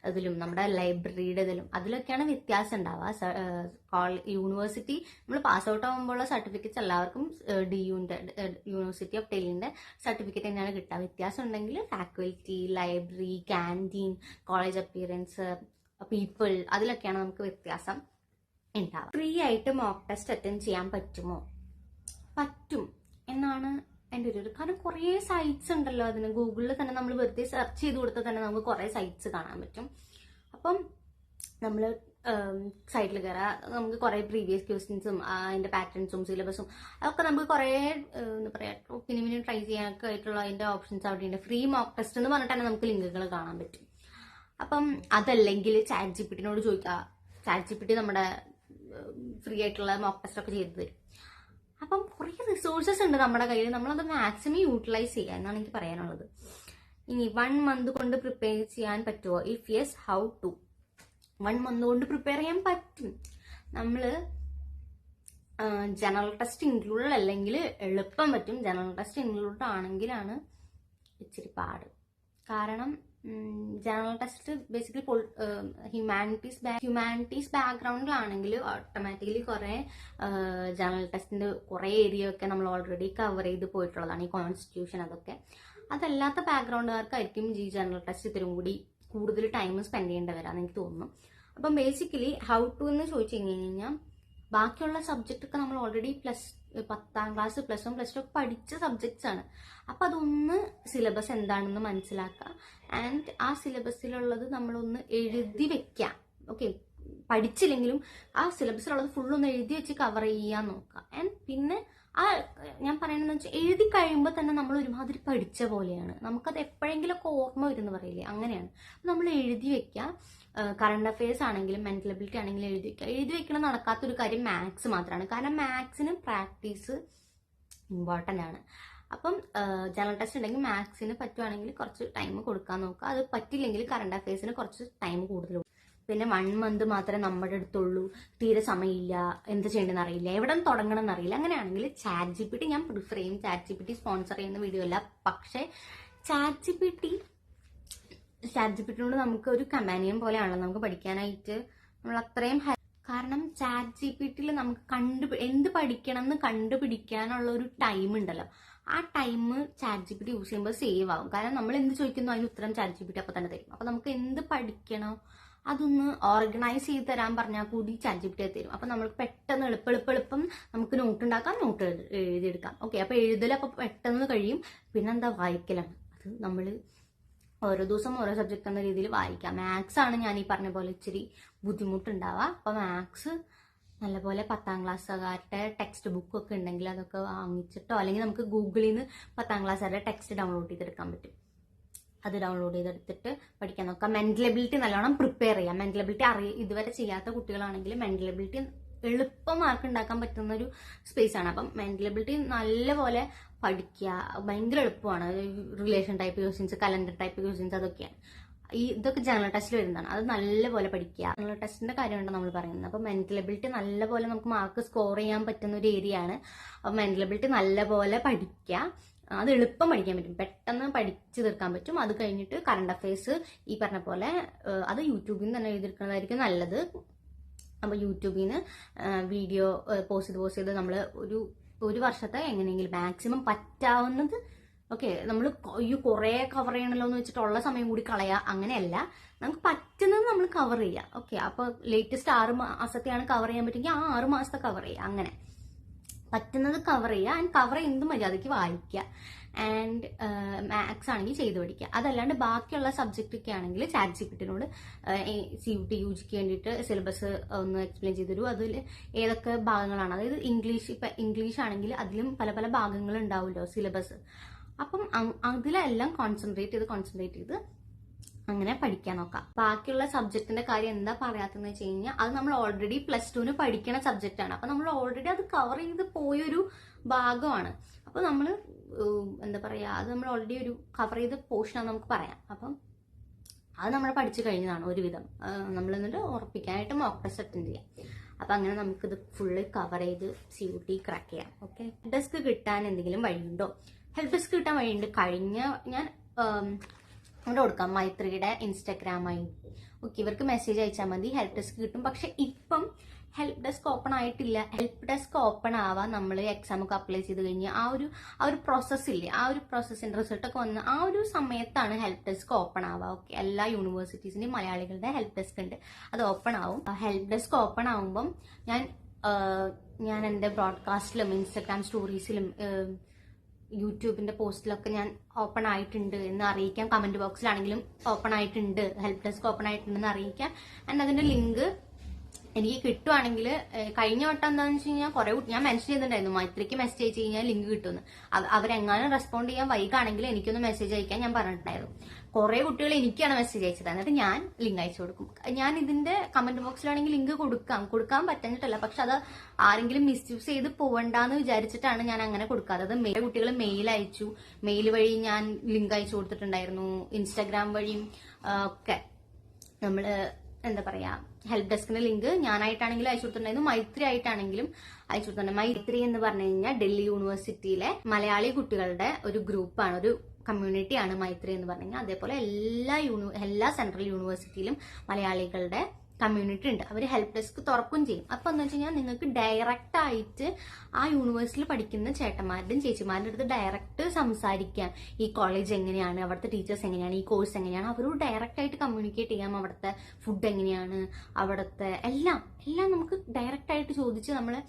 ഇതിലും നമ്മുടെ ലൈബ്രറിയുടെ ഇതിലും അതിലൊക്കെയാണ് വ്യത്യാസം ഉണ്ടാവുക. യൂണിവേഴ്സിറ്റി നമ്മൾ പാസ് ഔട്ട് ആകുമ്പോഴുള്ള സർട്ടിഫിക്കറ്റ്സ് എല്ലാവർക്കും DUന്റെ യൂണിവേഴ്സിറ്റി ഓഫ് ഡൽഹിന്റെ സർട്ടിഫിക്കറ്റ് തന്നെയാണ് കിട്ടുക. വ്യത്യാസം ഉണ്ടെങ്കിൽ faculty, library, canteen, college appearance, people, അതിലൊക്കെയാണ് നമുക്ക് വ്യത്യാസം ഉണ്ടാവുക. ഫ്രീ ആയിട്ട് മോക്ക് ടെസ്റ്റ് അറ്റൻഡ് ചെയ്യാൻ പറ്റുമോ? പറ്റും എന്നാണ് എൻ്റെ ഒരു കാരണം കുറേ സൈറ്റ്സ് ഉണ്ടല്ലോ അതിന്. ഗൂഗിളിൽ തന്നെ നമ്മൾ വെറുതെ സെർച്ച് ചെയ്ത് കൊടുത്താൽ തന്നെ നമുക്ക് കുറേ സൈറ്റ്സ് കാണാൻ പറ്റും. അപ്പം നമ്മൾ സൈറ്റിൽ കയറാം. നമുക്ക് കുറെ പ്രീവിയസ് ക്വസ്റ്റ്യൻസും അതിന്റെ പാറ്റേൺസും സിലബസും അതൊക്കെ നമുക്ക് കുറെ എന്താ പറയാ പിന്നെ ട്രൈ ചെയ്യാനൊക്കെ ആയിട്ടുള്ള അതിന്റെ ഓപ്ഷൻസ് അവിടെ ഉണ്ട്. ഫ്രീ മോക്ക് ടെസ്റ്റ് എന്ന് പറഞ്ഞിട്ടാണ് നമുക്ക് ലിങ്കുകൾ കാണാൻ പറ്റും. അപ്പം അതല്ലെങ്കിൽ ചാറ്റ് ജിപിടിനോട് ചോദിക്കുക. ചാറ്റ് ജിപിടി നമ്മുടെ ഫ്രീ ആയിട്ടുള്ള മോക്ക് ടെസ്റ്റ് ഒക്കെ ചെയ്തു തരും. അപ്പം കുറേ റിസോഴ്സസ് ഉണ്ട് നമ്മുടെ കയ്യിൽ. നമ്മളത് മാക്സിമം യൂട്ടിലൈസ് ചെയ്യുക എന്നാണ് എനിക്ക് പറയാനുള്ളത്. ഇനി 1 month കൊണ്ട് പ്രിപ്പയർ ചെയ്യാൻ പറ്റുമോ? If yes, how to? 1 month കൊണ്ട് പ്രിപ്പയർ ചെയ്യാൻ പറ്റും. നമ്മൾ ജനറൽ ടെസ്റ്റ് ഇൻക്ലൂഡഡ് അല്ലെങ്കിൽ എളുപ്പം പറ്റും. ജനറൽ ടെസ്റ്റ് ഇൻക്ലൂഡഡ് ആണെങ്കിലാണ് ഇച്ചിരി പാട്. കാരണം ജനറൽ ടെസ്റ്റ് ബേസിക്കലി ഹ്യൂമാനിറ്റീസ് ബാക്ക്ഗ്രൗണ്ടിലാണെങ്കിൽ ഓട്ടോമാറ്റിക്കലി കുറെ ജനറൽ ടെസ്റ്റിന്റെ കുറെ ഏരിയ ഒക്കെ നമ്മൾ ഓൾറെഡി കവർ ചെയ്ത് പോയിട്ടുള്ളതാണ്. ഈ കോൺസ്റ്റിറ്റ്യൂഷൻ അതൊക്കെ. അതല്ലാത്ത ബാക്ക്ഗ്രൗണ്ടുകാർക്കായിരിക്കും ഈ ജനറൽ ടെസ്റ്റ് ഇത്തിരി കൂടി കൂടുതൽ ടൈം സ്പെൻഡ് ചെയ്യേണ്ടി വരാമെന്ന് എനിക്ക് തോന്നുന്നു. അപ്പം ബേസിക്കലി ഹൗ ടു എന്ന് ചോദിച്ചു കഴിഞ്ഞാൽ ബാക്കിയുള്ള സബ്ജക്റ്റ് ഒക്കെ നമ്മൾ ഓൾറെഡി 10th class +1 +2 ഒക്കെ പഠിച്ച സബ്ജക്ട്സ് ആണ്. അപ്പം അതൊന്ന് സിലബസ് എന്താണെന്ന് മനസ്സിലാക്കുക. ആൻഡ് ആ സിലബസിലുള്ളത് നമ്മളൊന്ന് എഴുതി വെക്കാം. ഓക്കെ, പഠിച്ചില്ലെങ്കിലും ആ സിലബസിലുള്ളത് ഫുള്ളൊന്ന് എഴുതി വെച്ച് കവർ ചെയ്യാൻ നോക്കുക. ആൻഡ് പിന്നെ ഞാൻ പറയുന്നത് വെച്ചാൽ എഴുതി കഴിയുമ്പോൾ തന്നെ നമ്മൾ ഒരുമാതിരി പഠിച്ച പോലെയാണ്. നമുക്കത് എപ്പോഴെങ്കിലും ഒക്കെ ഓർമ്മ വരുമെന്ന് പറയില്ലേ, അങ്ങനെയാണ്. നമ്മൾ എഴുതി വെക്കുക. കറണ്ട് അഫയേഴ്സ് ആണെങ്കിലും മെന്റൽ എബിലിറ്റി ആണെങ്കിലും എഴുതി വെക്കുക. എഴുതി വെക്കണം നടക്കാത്തൊരു കാര്യം മാത്സ് മാത്രമാണ്. കാരണം മാത്സിന് പ്രാക്ടീസ് ഇമ്പോർട്ടൻ്റ് ആണ്. അപ്പം ജനറൽ ടെസ്റ്റ് ഉണ്ടെങ്കിൽ മാത്സിന് പറ്റുവാണെങ്കിൽ കുറച്ച് ടൈം കൊടുക്കാൻ നോക്കുക. അത് പറ്റില്ലെങ്കിൽ കറണ്ട് അഫയേഴ്സിന് കുറച്ച് ടൈം കൂടുതൽ. പിന്നെ 1 month മാത്രമേ നമ്മുടെ അടുത്തുള്ളൂ, തീരെ സമയമില്ല, എന്ത് ചെയ്യണമെന്ന് അറിയില്ല, എവിടെ നിന്ന് തുടങ്ങണം എന്നറിയില്ല, അങ്ങനെയാണെങ്കിൽ ചാറ്റ് ജിപിടി ഞാൻ പ്രിഫർ ചെയ്യും. ചാറ്റ് ജിപിടി സ്പോൺസർ ചെയ്യുന്ന വീഡിയോ അല്ല, പക്ഷേ ചാറ്റ് ജിപിടിനോട് നമുക്ക് ഒരു കമ്പാനിയൻ പോലെയാണല്ലോ നമുക്ക് പഠിക്കാനായിട്ട്. നമ്മൾ അത്രയും കാരണം ചാറ്റ് ജിപിടിയിൽ നമുക്ക് എന്ത് പഠിക്കണം എന്ന് കണ്ടുപിടിക്കാനുള്ള ഒരു ടൈം ഉണ്ടല്ലോ. ആ ടൈം ചാറ്റ് ജിപിടി യൂസ് ചെയ്യുമ്പോൾ സേവ് ആവും. കാരണം നമ്മൾ എന്ത് ചോദിക്കുന്നു അതിന് ഉത്തരം ചാറ്റ് ജിപിടി അപ്പോൾ തന്നെ തരും. അപ്പോൾ നമുക്ക് എന്ത് പഠിക്കണോ അതൊന്ന് ഓർഗനൈസ് ചെയ്ത് തരാൻ പറഞ്ഞാൽ കൂടി ചാറ്റ് ജിപിടി തരും. അപ്പം നമുക്ക് പെട്ടെന്ന് എളുപ്പം നമുക്ക് നോട്ട് ഉണ്ടാക്കാം, നോട്ട് എഴുതിയെടുക്കാം. ഓക്കെ, അപ്പോൾ എഴുതലപ്പോൾ പെട്ടെന്ന് കഴിയും. പിന്നെന്താ, വായിക്കലാണ്. അത് നമ്മൾ ഓരോ ദിവസം ഓരോ സബ്ജക്റ്റ് എന്ന രീതിയിൽ വായിക്കാം. മാത്സ് ആണ് ഞാൻ ഈ പറഞ്ഞ പോലെ ഇച്ചിരി ബുദ്ധിമുട്ടുണ്ടാവുക. അപ്പോൾ മാത്സ് നല്ലപോലെ 10th classകാരുടെ ടെക്സ്റ്റ് ബുക്കൊക്കെ ഉണ്ടെങ്കിൽ അതൊക്കെ വാങ്ങിച്ചിട്ടോ അല്ലെങ്കിൽ നമുക്ക് ഗൂഗിളിൽ നിന്ന് 10th classകാരുടെ ടെക്സ്റ്റ് ഡൗൺലോഡ് ചെയ്തെടുക്കാൻ പറ്റും. അത് ഡൗൺലോഡ് ചെയ്തെടുത്തിട്ട് പഠിക്കാൻ നോക്കാം. മെന്റൽ എബിലിറ്റി നല്ലോണം പ്രിപ്പയർ ചെയ്യാം. മെന്റൽ എബിലിറ്റി ഇതുവരെ ചെയ്യാത്ത കുട്ടികളാണെങ്കിൽ മെന്റൽ എബിലിറ്റി എളുപ്പം മാർക്ക് ഉണ്ടാക്കാൻ പറ്റുന്ന ഒരു സ്പേസ് ആണ്. അപ്പം മെന്റൽ എബിലിറ്റി നല്ലപോലെ പഠിക്കുക, ഭയങ്കര എളുപ്പമാണ്. Relation type questions, calendar type questions അതൊക്കെയാണ്. ഇതൊക്കെ ജനറൽ ടെസ്റ്റിൽ വരുന്നതാണ്. അത് നല്ലപോലെ പഠിക്കുക. ജനറൽ ടെസ്റ്റിന്റെ കാര്യമാണ് നമ്മൾ പറയുന്നത്. അപ്പോൾ മെന്റൽ എബിലിറ്റി നല്ലപോലെ നമുക്ക് മാർക്ക് സ്കോർ ചെയ്യാൻ പറ്റുന്ന ഒരു ഏരിയ ആണ്. അപ്പോൾ മെന്റൽ എബിലിറ്റി നല്ലപോലെ പഠിക്കുക. അത് എളുപ്പം പഠിക്കാൻ പറ്റും, പെട്ടെന്ന് പഠിച്ചു തീർക്കാൻ പറ്റും. അത് കഴിഞ്ഞിട്ട് കറണ്ട് അഫയേഴ്സ് ഈ പറഞ്ഞ പോലെ അത് യൂട്യൂബിൽ നിന്ന് തന്നെ എഴുതിയെടുക്കുന്നതായിരിക്കും നല്ലത്. അപ്പോൾ യൂട്യൂബിൽ നിന്ന് വീഡിയോ പോസ്റ്റ് ചെയ്ത് നമ്മൾ ഒരു വർഷത്തെ എങ്ങനെയെങ്കിലും മാക്സിമം പറ്റാവുന്നത്. ഓക്കെ, നമ്മൾ കുറേ കവർ ചെയ്യണമല്ലോ എന്ന് വെച്ചിട്ടുള്ള സമയം കൂടി കളയുക, അങ്ങനെയല്ല. നമുക്ക് പറ്റുന്നത് നമ്മൾ കവർ ചെയ്യുക. ഓക്കെ, അപ്പോൾ ലേറ്റസ്റ്റ് 6 മാസത്തെയാണ് കവർ ചെയ്യാൻ പറ്റുമെങ്കിൽ ആ 6 മാസത്തെ കവർ ചെയ്യുക. അങ്ങനെ പറ്റുന്നത് കവർ ചെയ്യുക. ആൻഡ് കവർ ചെയ്യുന്നത് മര്യാദയ്ക്ക് വായിക്കുക. ആൻഡ് മാത്സ് ആണെങ്കിൽ ചെയ്ത് പഠിക്കുക. അതല്ലാണ്ട് ബാക്കിയുള്ള സബ്ജക്റ്റ് ഒക്കെ ആണെങ്കിൽ ചാറ്റ് ജിപിടിനോട് CUT UGക്ക് വേണ്ടിയിട്ട് സിലബസ് ഒന്ന് എക്സ്പ്ലെയിൻ ചെയ്ത് തരൂ. അതിൽ ഏതൊക്കെ ഭാഗങ്ങളാണ്, അതായത് ഇംഗ്ലീഷ് ആണെങ്കിൽ അതിലും പല പല ഭാഗങ്ങൾ ഉണ്ടാവുമല്ലോ സിലബസ്. അപ്പം അതിലെല്ലാം കോൺസെൻട്രേറ്റ് ചെയ്ത് അങ്ങനെ പഠിക്കാൻ നോക്കാം. ബാക്കിയുള്ള സബ്ജക്റ്റിന്റെ കാര്യം എന്താ പറയാത്തെന്ന് വെച്ച് കഴിഞ്ഞാൽ അത് നമ്മൾ ഓൾറെഡി +2 പഠിക്കണ സബ്ജക്റ്റ് ആണ്. അപ്പൊ നമ്മൾ ഓൾറെഡി അത് കവർ ചെയ്ത് പോയൊരു ഭാഗമാണ്. അപ്പൊ നമ്മൾ എന്താ പറയാ, അത് നമ്മൾ ഓൾറെഡി ഒരു കവർ ചെയ്ത പോർഷനാണ് നമുക്ക് പറയാം. അപ്പം അത് നമ്മൾ പഠിച്ചു കഴിഞ്ഞതാണ് ഒരുവിധം. നമ്മൾ എന്നിട്ട് ഉറപ്പിക്കാനായിട്ട് മോക്ക് ടെസ്റ്റ് അറ്റൻഡ് ചെയ്യാം. അപ്പൊ അങ്ങനെ നമുക്കിത് ഫുള്ള് കവർ ചെയ്ത് CUT ക്രാക്ക് ചെയ്യാം. ഓക്കെ, ഹെൽപ്പ് ഡെസ്ക് കിട്ടാൻ എന്തെങ്കിലും വഴിയുണ്ടോ? ഹെൽപ്പ് ഡെസ്ക് കിട്ടാൻ വഴിയുണ്ട്. ഞാൻ അവിടെ കൊടുക്കാം മൈത്രിയുടെ Instagram ആയി. ഓക്കെ, ഇവർക്ക് മെസ്സേജ് അയച്ചാൽ മതി, ഹെൽപ്പ് ഡെസ്ക് കിട്ടും. പക്ഷെ ഇപ്പം ഹെൽപ്പ് ഡെസ്ക് ഓപ്പൺ ആയിട്ടില്ല. ഹെൽപ്പ് ഡെസ്ക് ഓപ്പൺ ആവാൻ നമ്മൾ എക്സാം ഒക്കെ അപ്ലൈ ചെയ്ത് കഴിഞ്ഞാൽ ആ ഒരു പ്രോസസ് ഇല്ലേ, ആ ഒരു പ്രോസസ്സിന്റെ റിസൾട്ടൊക്കെ വന്ന് ആ ഒരു സമയത്താണ് ഹെൽപ്പ് ഡെസ്ക് ഓപ്പൺ ആവുക. ഓക്കെ, എല്ലാ യൂണിവേഴ്സിറ്റീസിന്റെയും മലയാളികളുടെ ഹെൽപ്പ് ഡെസ്ക് ഉണ്ട്, അത് ഓപ്പൺ ആവും. ഹെൽപ്പ് ഡെസ്ക് ഓപ്പൺ ആവുമ്പം ഞാൻ എൻ്റെ ബ്രോഡ്കാസ്റ്റിലും Instagram സ്റ്റോറീസിലും യൂട്യൂബിന്റെ പോസ്റ്റിലൊക്കെ ഞാൻ ഓപ്പൺ ആയിട്ടുണ്ട് എന്ന് അറിയിക്കാം. കമന്റ് ബോക്സിലാണെങ്കിലും ഓപ്പൺ ആയിട്ടുണ്ട്, ഹെൽപ്പ് ഡെസ്ക് ഓപ്പൺ ആയിട്ടുണ്ടെന്ന് അറിയിക്കാം. ആൻഡ് അതിന്റെ ലിങ്ക് എനിക്ക് കിട്ടുവാണെങ്കിൽ കഴിഞ്ഞ വട്ടം എന്താണെന്ന് വെച്ച് കഴിഞ്ഞാൽ കുറെ ഞാൻ മെൻഷൻ ചെയ്തിട്ടുണ്ടായിരുന്നു മൈത്രിക്ക് മെസ്സേജ് അയച്ചു കഴിഞ്ഞാൽ ലിങ്ക് കിട്ടുമെന്ന്. അവരെങ്ങാനും റെസ്പോണ്ട് ചെയ്യാൻ വൈകാണെങ്കിൽ എനിക്കൊന്ന് മെസ്സേജ് അയക്കാൻ ഞാൻ പറഞ്ഞിട്ടുണ്ടായിരുന്നു. കുറെ കുട്ടികൾ എനിക്കാണ് മെസ്സേജ് അയച്ചത്. എന്നിട്ട് ഞാൻ ലിങ്ക് അയച്ചു കൊടുക്കും. ഞാൻ ഇതിന്റെ കമന്റ് ബോക്സിലാണെങ്കിൽ ലിങ്ക് കൊടുക്കാൻ പറ്റുന്നിട്ടല്ല, പക്ഷെ അത് ആരെങ്കിലും മിസ്യൂസ് ചെയ്ത് പോവണ്ടെന്ന് വിചാരിച്ചിട്ടാണ് ഞാൻ അങ്ങനെ കൊടുക്കാത്തത്. കുട്ടികൾ മെയിൽ അയച്ചു, മെയിൽ വഴി ഞാൻ ലിങ്ക് അയച്ചു കൊടുത്തിട്ടുണ്ടായിരുന്നു. ഇൻസ്റ്റാഗ്രാം വഴിയും ഒക്കെ നമ്മള് എന്താ പറയാ ഹെൽപ്പ് ഡെസ്കിന്റെ ലിങ്ക് ഞാനായിട്ടാണെങ്കിലും അയച്ചു കൊടുത്തിട്ടുണ്ടായിരുന്നു, മൈത്രി ആയിട്ടാണെങ്കിലും അയച്ചു കൊടുത്തിട്ടുണ്ട്. മൈത്രി എന്ന് പറഞ്ഞു കഴിഞ്ഞാൽ ഡൽഹി യൂണിവേഴ്സിറ്റിയിലെ മലയാളി കുട്ടികളുടെ ഒരു ഗ്രൂപ്പാണ്, ഒരു കമ്മ്യൂണിറ്റിയാണ് മൈത്രി എന്ന് പറഞ്ഞു കഴിഞ്ഞാൽ. അതേപോലെ എല്ലാ സെൻട്രൽ യൂണിവേഴ്സിറ്റിയിലും മലയാളികളുടെ കമ്മ്യൂണിറ്റി ഉണ്ട്. അവർ ഹെൽപ്പ് ഡെസ്ക് തുറക്കും ചെയ്യും. അപ്പൊ എന്ന് വെച്ച് കഴിഞ്ഞാൽ നിങ്ങൾക്ക് ഡയറക്റ്റ് ആയിട്ട് ആ യൂണിവേഴ്സിറ്റിയിൽ പഠിക്കുന്ന ചേട്ടന്മാരുടെയും ചേച്ചിമാരുടെ അടുത്ത് ഡയറക്റ്റ് സംസാരിക്കാം. ഈ കോളേജ് എങ്ങനെയാണ്, അവിടുത്തെ ടീച്ചേഴ്സ് എങ്ങനെയാണ്, ഈ കോഴ്സ് എങ്ങനെയാണ്, അവരോട് ഡയറക്റ്റ് ആയിട്ട് കമ്മ്യൂണിക്കേറ്റ് ചെയ്യാം. അവിടുത്തെ ഫുഡ് എങ്ങനെയാണ്, അവിടുത്തെ എല്ലാം നമുക്ക് ഡയറക്റ്റ് ആയിട്ട് ചോദിച്ച് നമ്മള്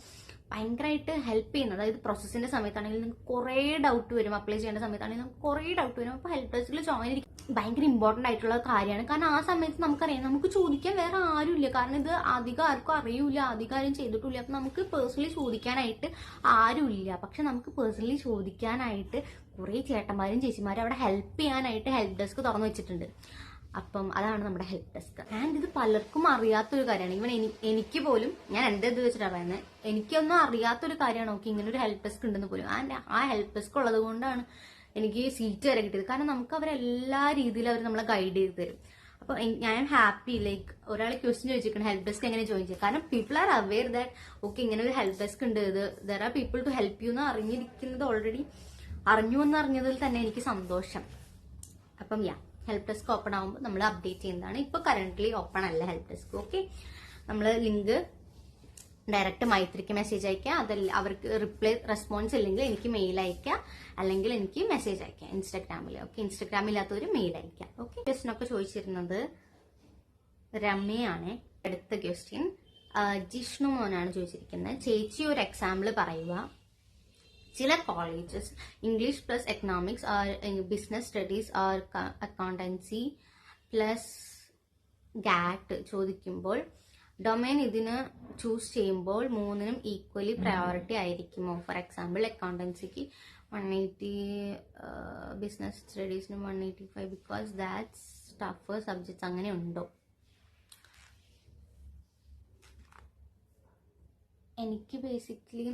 ഭയങ്കരമായിട്ട് ഹെൽപ്പ് ചെയ്യുന്നത്. അതായത് പ്രോസസ്സിന്റെ സമയത്താണെങ്കിൽ നിങ്ങൾക്ക് കുറേ ഡൗട്ട് വരും, അപ്ലൈ ചെയ്യേണ്ട സമയത്താണെങ്കിൽ നമുക്ക് കുറേ ഡൗട്ട് വരും. അപ്പൊ ഹെൽപ്പ് ഡെസ്കിൽ ജോയിൻ ഭയങ്കര ഇമ്പോർട്ടന്റ് ആയിട്ടുള്ള കാര്യമാണ്. കാരണം ആ സമയത്ത് നമുക്കറിയാം, നമുക്ക് ചോദിക്കാൻ വേറെ ആരും ഇല്ല. കാരണം ഇത് അധികം ആർക്കും അറിയൂല, അധികം ആരും ചെയ്തിട്ടില്ല. അപ്പൊ നമുക്ക് പേഴ്സണലി ചോദിക്കാനായിട്ട് ആരും ഇല്ല. പക്ഷെ നമുക്ക് പേഴ്സണലി ചോദിക്കാനായിട്ട് കുറെ ചേട്ടന്മാരും ചേച്ചിമാരും അവിടെ ഹെൽപ്പ് ചെയ്യാനായിട്ട് ഹെൽപ്പ് ഡെസ്ക് തുറന്നു വെച്ചിട്ടുണ്ട്. അപ്പം അതാണ് നമ്മുടെ ഹെൽപ്പ് ഡെസ്ക്. ആൻഡ് ഇത് പലർക്കും അറിയാത്തൊരു കാര്യമാണ്. ഈവൻ എനിക്ക് പോലും, ഞാൻ എന്റെ ഇത് വെച്ചിട്ടാണ് പറയുന്നത്, എനിക്കൊന്നും അറിയാത്തൊരു കാര്യമാണ് നോക്കി ഇങ്ങനെ ഒരു ഹെൽപ്പ് ഡെസ്ക് ഉണ്ടെന്ന് പോലും. ആൻഡ് ആ ഹെൽപ്പ് ഡെസ്ക് ഉള്ളത് കൊണ്ടാണ് എനിക്ക് സീറ്റ് വരെ കിട്ടിയത്. കാരണം നമുക്ക് അവരെല്ലാ രീതിയിലും അവർ നമ്മളെ ഗൈഡ് ചെയ്ത് തരും. അപ്പൊ ഞാൻ ഹാപ്പി. ലൈക്ക് ഒരാൾ ക്വസ്റ്റ്യൻ ചോദിച്ചിരിക്കണം ഹെൽപ്പ് ഡെസ്ക് എങ്ങനെ ജോയിൻ ചെയ്യും. കാരണം people are aware that okay ഇങ്ങനെ ഒരു ഹെൽപ്പ് ഡെസ്ക് ഉണ്ട്, there are people to help you എന്ന് അറിഞ്ഞിരിക്കുന്നത് ഓൾറെഡി അറിഞ്ഞതിൽ തന്നെ എനിക്ക് സന്തോഷം. അപ്പം ഹെൽപ്പ് ഡെസ്ക് ഓപ്പൺ ആകുമ്പോൾ നമ്മൾ അപ്ഡേറ്റ് ചെയ്യുന്നതാണ്. ഇപ്പൊ കറന്റ്ലി ഓപ്പൺ അല്ല ഹെൽപ്പ് ഡെസ്ക്. ഓക്കെ, നമ്മൾ ലിങ്ക് ഡയറക്റ്റ് മൈത്രിക്ക് മെസ്സേജ് അയക്കുക. അതല്ല അവർക്ക് റെസ്പോൺസ് ഇല്ലെങ്കിൽ എനിക്ക് മെയിൽ അയക്കുക, അല്ലെങ്കിൽ എനിക്ക് മെസ്സേജ് അയക്കുക ഇൻസ്റ്റാഗ്രാമിൽ. ഓക്കെ, ഇൻസ്റ്റാഗ്രാമില്ലാത്തവർ മെയിൽ അയക്കുക. ഓക്കെ, ക്വസ്റ്റ്യൻ ഒക്കെ ചോദിച്ചിരുന്നത് രമ്യയാണ്. അടുത്ത ക്വസ്റ്റ്യൻ ജിഷ്ണു മോനാണ് ചോദിച്ചിരിക്കുന്നത്. ചേച്ചി ഒരു എക്സാമ്പിൾ പറയുക. ചില colleges English plus economics or business studies or accountancy plus GAT ചോദിക്കുമ്പോൾ ഡൊമൈൻ ഇതിന് ചൂസ് ചെയ്യുമ്പോൾ മൂന്നിനും ഈക്വലി പ്രയോറിറ്റി ആയിരിക്കുമോ? ഫോർ എക്സാമ്പിൾ അക്കൗണ്ടൻസിക്ക് 180, ബിസിനസ് സ്റ്റഡീസിന് 185 ബിക്കോസ് ദാറ്റ്സ് ടഫർ സബ്ജക്ട്സ്. അങ്ങനെ ഉണ്ടോ? എനിക്ക് ബേസിക്കലി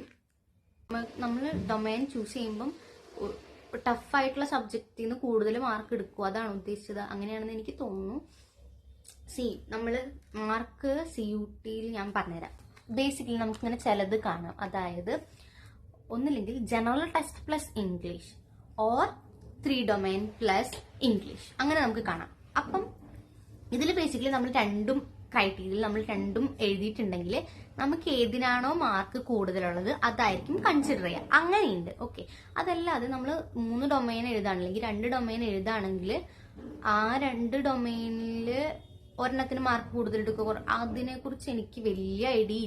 നമ്മൾ ഡൊമൈൻ ചൂസ് ചെയ്യുമ്പം ടഫായിട്ടുള്ള സബ്ജക്റ്റിൽ നിന്ന് കൂടുതൽ മാർക്ക് എടുക്കും, അതാണ് ഉദ്ദേശിച്ചത്. അങ്ങനെയാണെന്ന് എനിക്ക് തോന്നുന്നു. നമ്മൾ മാർക്ക് CUT ഞാൻ പറഞ്ഞുതരാം. ബേസിക്കലി നമുക്കിങ്ങനെ ചിലത് കാണാം. അതായത് ഒന്നില്ലെങ്കിൽ general test plus English or 3 domain plus English, അങ്ങനെ നമുക്ക് കാണാം. അപ്പം ഇതിൽ ബേസിക്കലി നമ്മൾ രണ്ടും ക്രൈറ്റീരിയയിൽ നമ്മൾ രണ്ടും എഴുതിയിട്ടുണ്ടെങ്കിൽ നമുക്ക് ഏതിനാണോ മാർക്ക് കൂടുതലുള്ളത് അതായിരിക്കും കൺസിഡർ ചെയ്യുക. അങ്ങനെയുണ്ട്. ഓക്കെ, അതല്ലാതെ നമ്മൾ 3 ഡൊമൈൻ എഴുതാണെങ്കിൽ 2 ഡൊമൈൻ എഴുതാണെങ്കിൽ ആ 2 ഡൊമൈനിൽ ഒരെണ്ണത്തിന് മാർക്ക് കൂടുതൽ എടുക്കുക, അതിനെ കുറിച്ച് എനിക്ക് വലിയ ഐഡിയ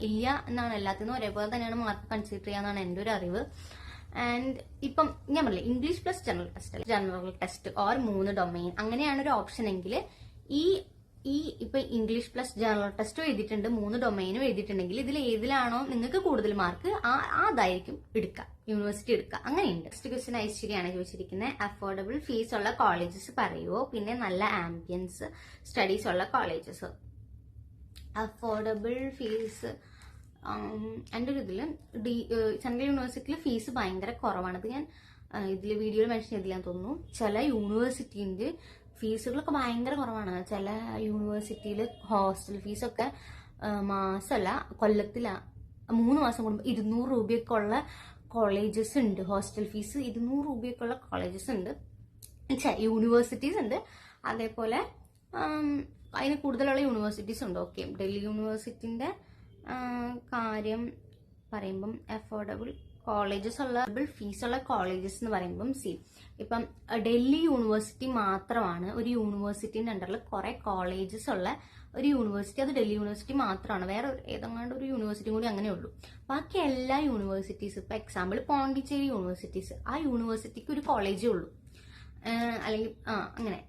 ഇല്ല എന്നാണ്. എല്ലാത്തിനും ഒരേപോലെ തന്നെയാണ് മാർക്ക് കൺസിഡർ ചെയ്യാന്നാണ് എൻ്റെ ഒരു അറിവ്. ആൻഡ് ഇപ്പം ഞാൻ പറഞ്ഞില്ലേ English plus general test or 3 domain അങ്ങനെയാണ് ഒരു ഓപ്ഷൻ എങ്കിൽ ഇപ്പൊ ഇംഗ്ലീഷ് പ്ലസ് ജനറൽ ടെസ്റ്റും എഴുതിയിട്ടുണ്ട്, 3 ഡൊമൈനും എഴുതിയിട്ടുണ്ടെങ്കിൽ ഇതിൽ ഏതിലാണോ നിങ്ങൾക്ക് കൂടുതൽ മാർക്ക് അതായിരിക്കും എടുക്കുക, യൂണിവേഴ്സിറ്റി എടുക്കുക. അങ്ങനെയുണ്ട്. നെക്സ്റ്റ് ക്വസ്റ്റ്യൻ ഐശ്വര്യാണ് ചോദിച്ചിരിക്കുന്നത്. അഫോർഡബിൾ ഫീസ് ഉള്ള കോളേജസ് പറയുമോ, പിന്നെ നല്ല ആംബിയൻസ് സ്റ്റഡീസ് ഉള്ള കോളേജസ്. അഫോർഡബിൾ ഫീസ് എൻ്റെ ഒരു ഇതിൽ സെൻട്രൽ യൂണിവേഴ്സിറ്റിയിൽ ഫീസ് ഭയങ്കര കുറവാണ്. അത് ഞാൻ ഇതിൽ വീഡിയോയിൽ മെൻഷൻ ചെയ്തില്ലാന്ന് തോന്നുന്നു. ചില യൂണിവേഴ്സിറ്റിന്റെ ഫീസുകളൊക്കെ ഭയങ്കര കുറവാണ്. ചില യൂണിവേഴ്സിറ്റിയിൽ ഹോസ്റ്റൽ ഫീസൊക്കെ മാസമല്ല കൊല്ലത്തില 3 മാസം കൂടുമ്പോൾ 200 രൂപയൊക്കെ ഉള്ള കോളേജസ് ഉണ്ട്. ഹോസ്റ്റൽ ഫീസ് 200 രൂപയൊക്കെ ഉള്ള കോളേജസ് ഉണ്ട്, യൂണിവേഴ്സിറ്റീസ് ഉണ്ട്. അതേപോലെ അതിന് കൂടുതലുള്ള യൂണിവേഴ്സിറ്റീസ് ഉണ്ട്. ഓക്കെ, ഡൽഹി യൂണിവേഴ്സിറ്റിന്റെ കാര്യം പറയുമ്പം അഫോർഡബിൾ കോളേജസ് ഉള്ള ഫീസുള്ള കോളേജസ് എന്ന് പറയുമ്പം ഇപ്പം ഡൽഹി യൂണിവേഴ്സിറ്റി മാത്രമാണ് ഒരു യൂണിവേഴ്സിറ്റിന്റെ അണ്ടറിൽ കുറെ കോളേജസ് ഉള്ള ഒരു യൂണിവേഴ്സിറ്റി. അത് ഡൽഹി യൂണിവേഴ്സിറ്റി മാത്രമാണ്. വേറെ ഏതെങ്ങാണ്ട് ഒരു യൂണിവേഴ്സിറ്റി കൂടി അങ്ങനെ ഉള്ളൂ. ബാക്കി എല്ലാ യൂണിവേഴ്സിറ്റീസ്, ഇപ്പൊ എക്സാമ്പിൾ പോണ്ടിച്ചേരി യൂണിവേഴ്സിറ്റീസ്, ആ യൂണിവേഴ്സിറ്റിക്ക് ഒരു കോളേജേ ഉള്ളൂ, അല്ലെങ്കിൽ അങ്ങനെ